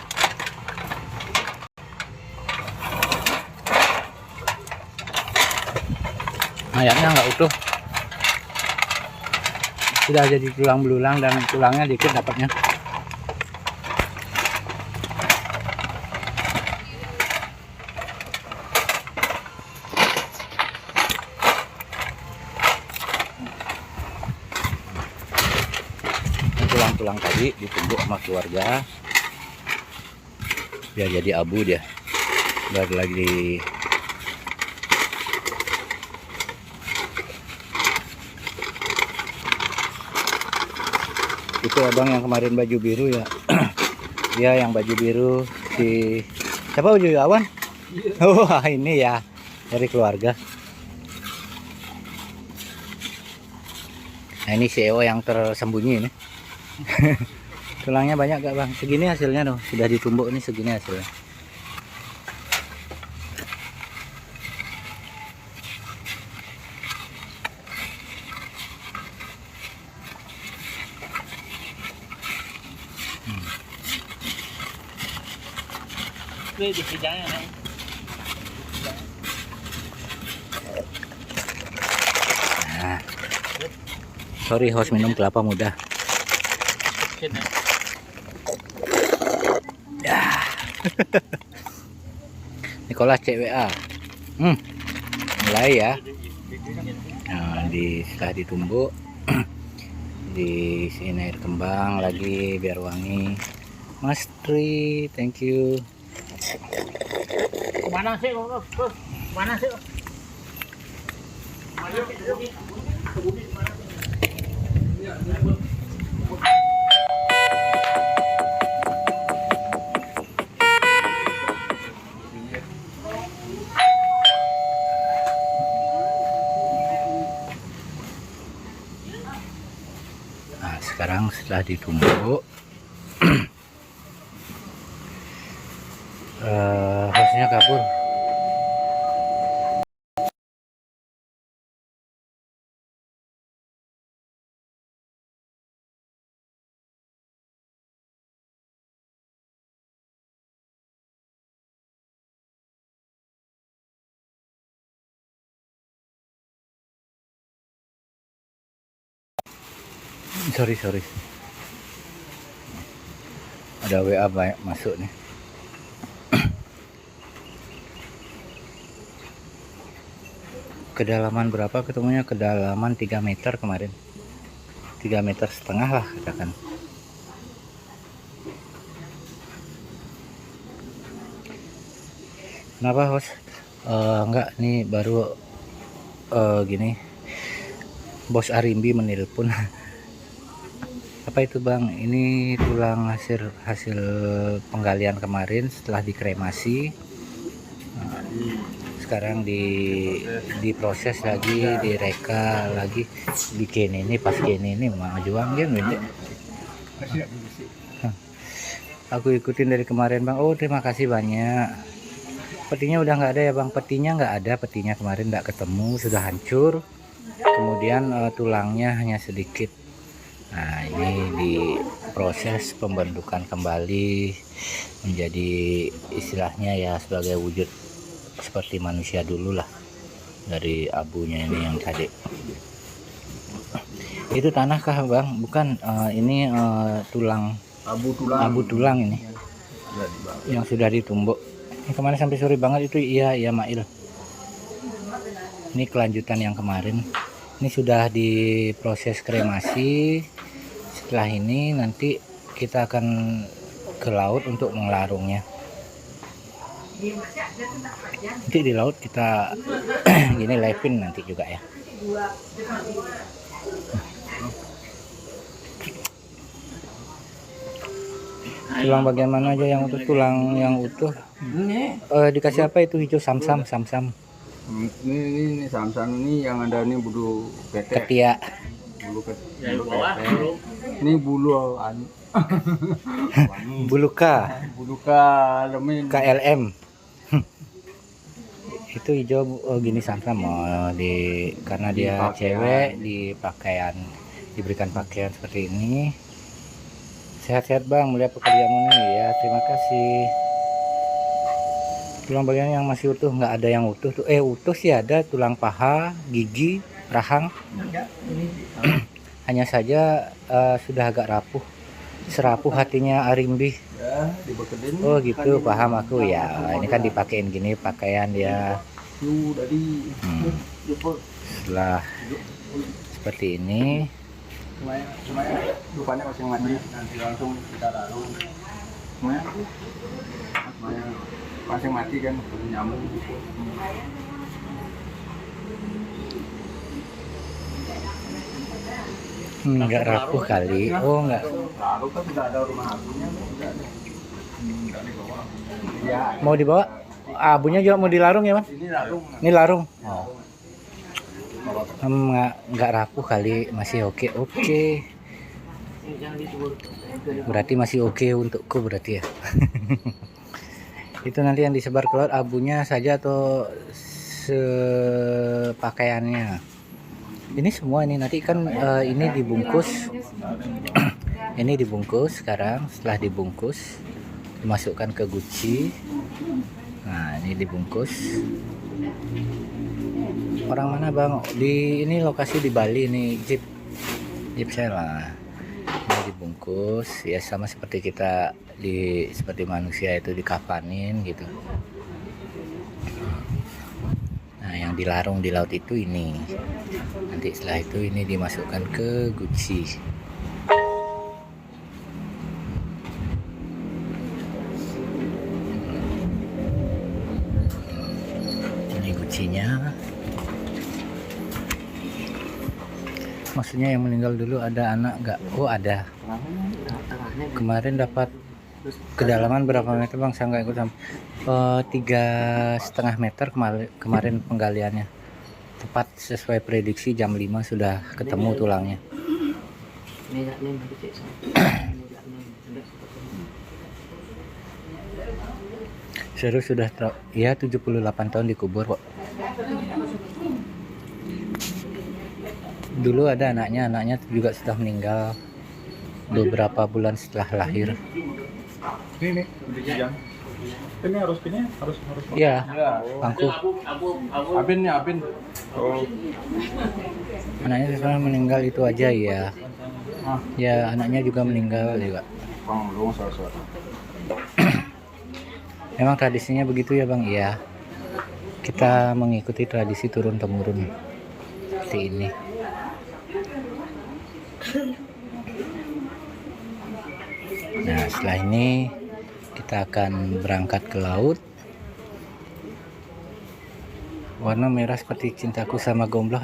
Ayamnya nggak utuh. Sudah jadi tulang belulang dan tulangnya dikit dapatnya. Tulang tadi ditumbuk sama keluarga biar jadi abu dia, biar lagi itu abang yang kemarin baju biru ya. Dia yang baju biru si siapa, baju Awan? Oh ini ya dari keluarga. Nah ini CEO yang tersembunyi ini. Tulangnya banyak gak bang? Segini hasilnya dong, sudah ditumbuk ini segini hasilnya. Nah, sorry host minum kelapa muda. Ya. Nicholas CWA. Mulai ya. Nah, setelah ditumbuk di sini air kembang lagi biar wangi. Mas Tri, thank you. Mana sih? Mana sih? Nah, sekarang setelah ditumbuk hostnya kabur. Sorry. Ada WA banyak masuk nih. Kedalaman berapa ketemunya? Kedalaman 3 meter kemarin. 3,5 meter lah katakan. Kenapa host? Enggak, nih baru gini. Bos Arimbi menelpon. Apa itu bang? Ini tulang hasil penggalian kemarin setelah dikremasi. Sekarang diproses lagi, direka lagi, bikin ini pas gini ini mau juang kan bende. Aku ikutin dari kemarin bang. Oh terima kasih banyak. Petinya udah nggak ada ya bang? Petinya nggak ada, petinya kemarin nggak ketemu, sudah hancur. Kemudian tulangnya hanya sedikit. Nah ini diproses pembentukan kembali menjadi istilahnya ya sebagai wujud seperti manusia dulu lah, dari abunya ini yang tadi. Itu tanah kah bang? Bukan, ini tulang, abu tulang ini yang sudah ditumbuk. Ini kemarin sampai sore banget itu. Iya Mail, ini kelanjutan yang kemarin. Ini sudah diproses kremasi. Setelah ini nanti kita akan ke laut untuk melarungnya. Nanti di laut kita gini live-in nanti juga ya. Tulang bagian mana aja yang utuh? Tulang yang utuh dikasih apa itu? Hijau samsam. Ini samsam ini yang ada ini bulu ketek. Ketiak. Ini bulu buluka lemin KLM. Itu hijau gini samsam karena dia cewek diberikan pakaian seperti ini. Sehat-sehat bang, melihat pekerjaanmu nih ya, terima kasih. Tulang bagian yang masih utuh nggak ada yang utuh tuh. Utuh sih ada, tulang paha, gigi, rahang. Hanya saja sudah agak rapuh, serapuh hatinya Arimbi. Oh gitu, paham aku ya. Ini kan dipakein gini pakaian dia. Setelah seperti ini, Rupanya masih mati, nanti langsung kita larung. Masih mati kan, nyamuk. Enggak rapuh kali. Oh enggak. Lalu kan sudah ada rumah abunya, sudah ada. Ya, Mau dibawa? Abunya juga mau dilarung ya mas? ini larung. Ini larung. Oh. Enggak rapuh kali, masih oke. Berarti masih oke untukku berarti ya. Itu nanti yang disebar ke laut abunya saja atau sepakaiannya. Ini semua ini nanti kan ini dibungkus. Ini dibungkus sekarang. Setelah dibungkus dimasukkan ke guci. Nah ini dibungkus. Orang mana bang? Ini lokasi di Bali nih, jeep saya lah. Ini dibungkus ya sama seperti kita seperti manusia itu dikafanin gitu. Nah yang dilarung di laut itu ini. Nanti setelah itu ini dimasukkan ke guci. Ini gucinya. Maksudnya yang meninggal dulu ada anak nggak? Oh ada. Kemarin dapat kedalaman berapa meter bang? Saya nggak ikut. 3,5 meter kemarin penggaliannya. Tepat sesuai prediksi jam 5 sudah ketemu tulangnya. Terus sudah ya 78 tahun dikubur kok. Dulu ada anaknya juga sudah meninggal beberapa bulan setelah lahir. Ini udah ini harus Ya, bangku. Abin. Oh, Anaknya sudah meninggal itu aja ya. Ya, anaknya juga meninggal juga. Bang, lu salah. Memang tradisinya begitu ya Bang, iya. Kita mengikuti tradisi turun temurun seperti ini. Nah, setelah ini kita akan berangkat ke laut. Warna merah seperti cintaku sama Gombloh.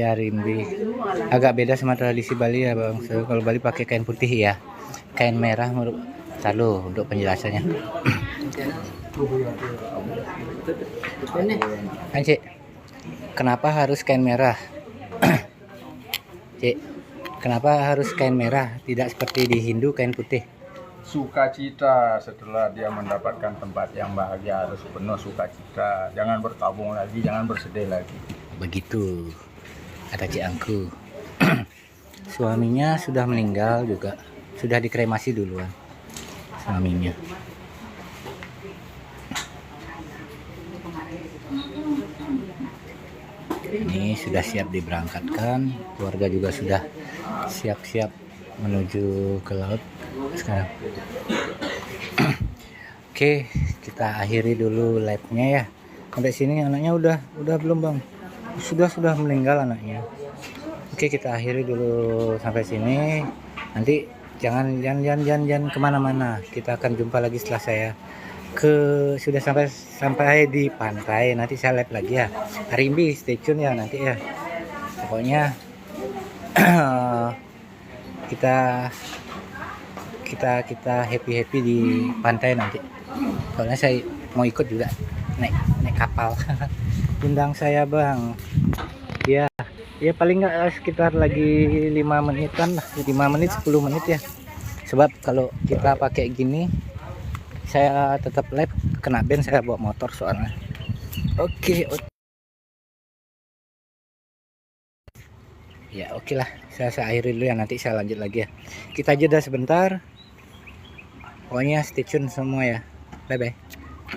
Arimbi. Agak beda sama tradisi Bali ya Bang. So, kalau Bali pakai kain putih ya. Kain merah lalu untuk penjelasannya. Cik, kenapa harus kain merah? Cik, kenapa harus kain merah? Tidak seperti di Hindu kain putih. Sukacita setelah dia mendapatkan tempat yang bahagia, harus penuh sukacita. Jangan berkabung lagi, jangan bersedih lagi. Begitu kata Cik Angku. Suaminya sudah meninggal juga, sudah dikremasi duluan suaminya. Ini sudah siap diberangkatkan, keluarga juga sudah siap-siap menuju ke laut sekarang. Oke, kita akhiri dulu live-nya ya. Sampai sini anaknya udah belum Bang? Sudah meninggal anaknya. Oke, kita akhiri dulu sampai sini. Nanti jangan kemana-mana. Kita akan jumpa lagi setelah saya sudah sampai di pantai. Nanti saya live lagi ya. Arimbi, stay tune ya nanti ya. Pokoknya kita happy di pantai nanti. Soalnya saya mau ikut juga naik kapal. Undang saya Bang. Ya paling nggak sekitar lagi 5 menitan lah, 5 menit 10 menit ya. Sebab kalau kita pakai gini saya tetap live kena ban, saya bawa motor soalnya. Oke. Ya oke lah, saya akhiri dulu ya, nanti saya lanjut lagi ya. Kita jeda sebentar. Pokoknya stay tune semua ya. Bye bye.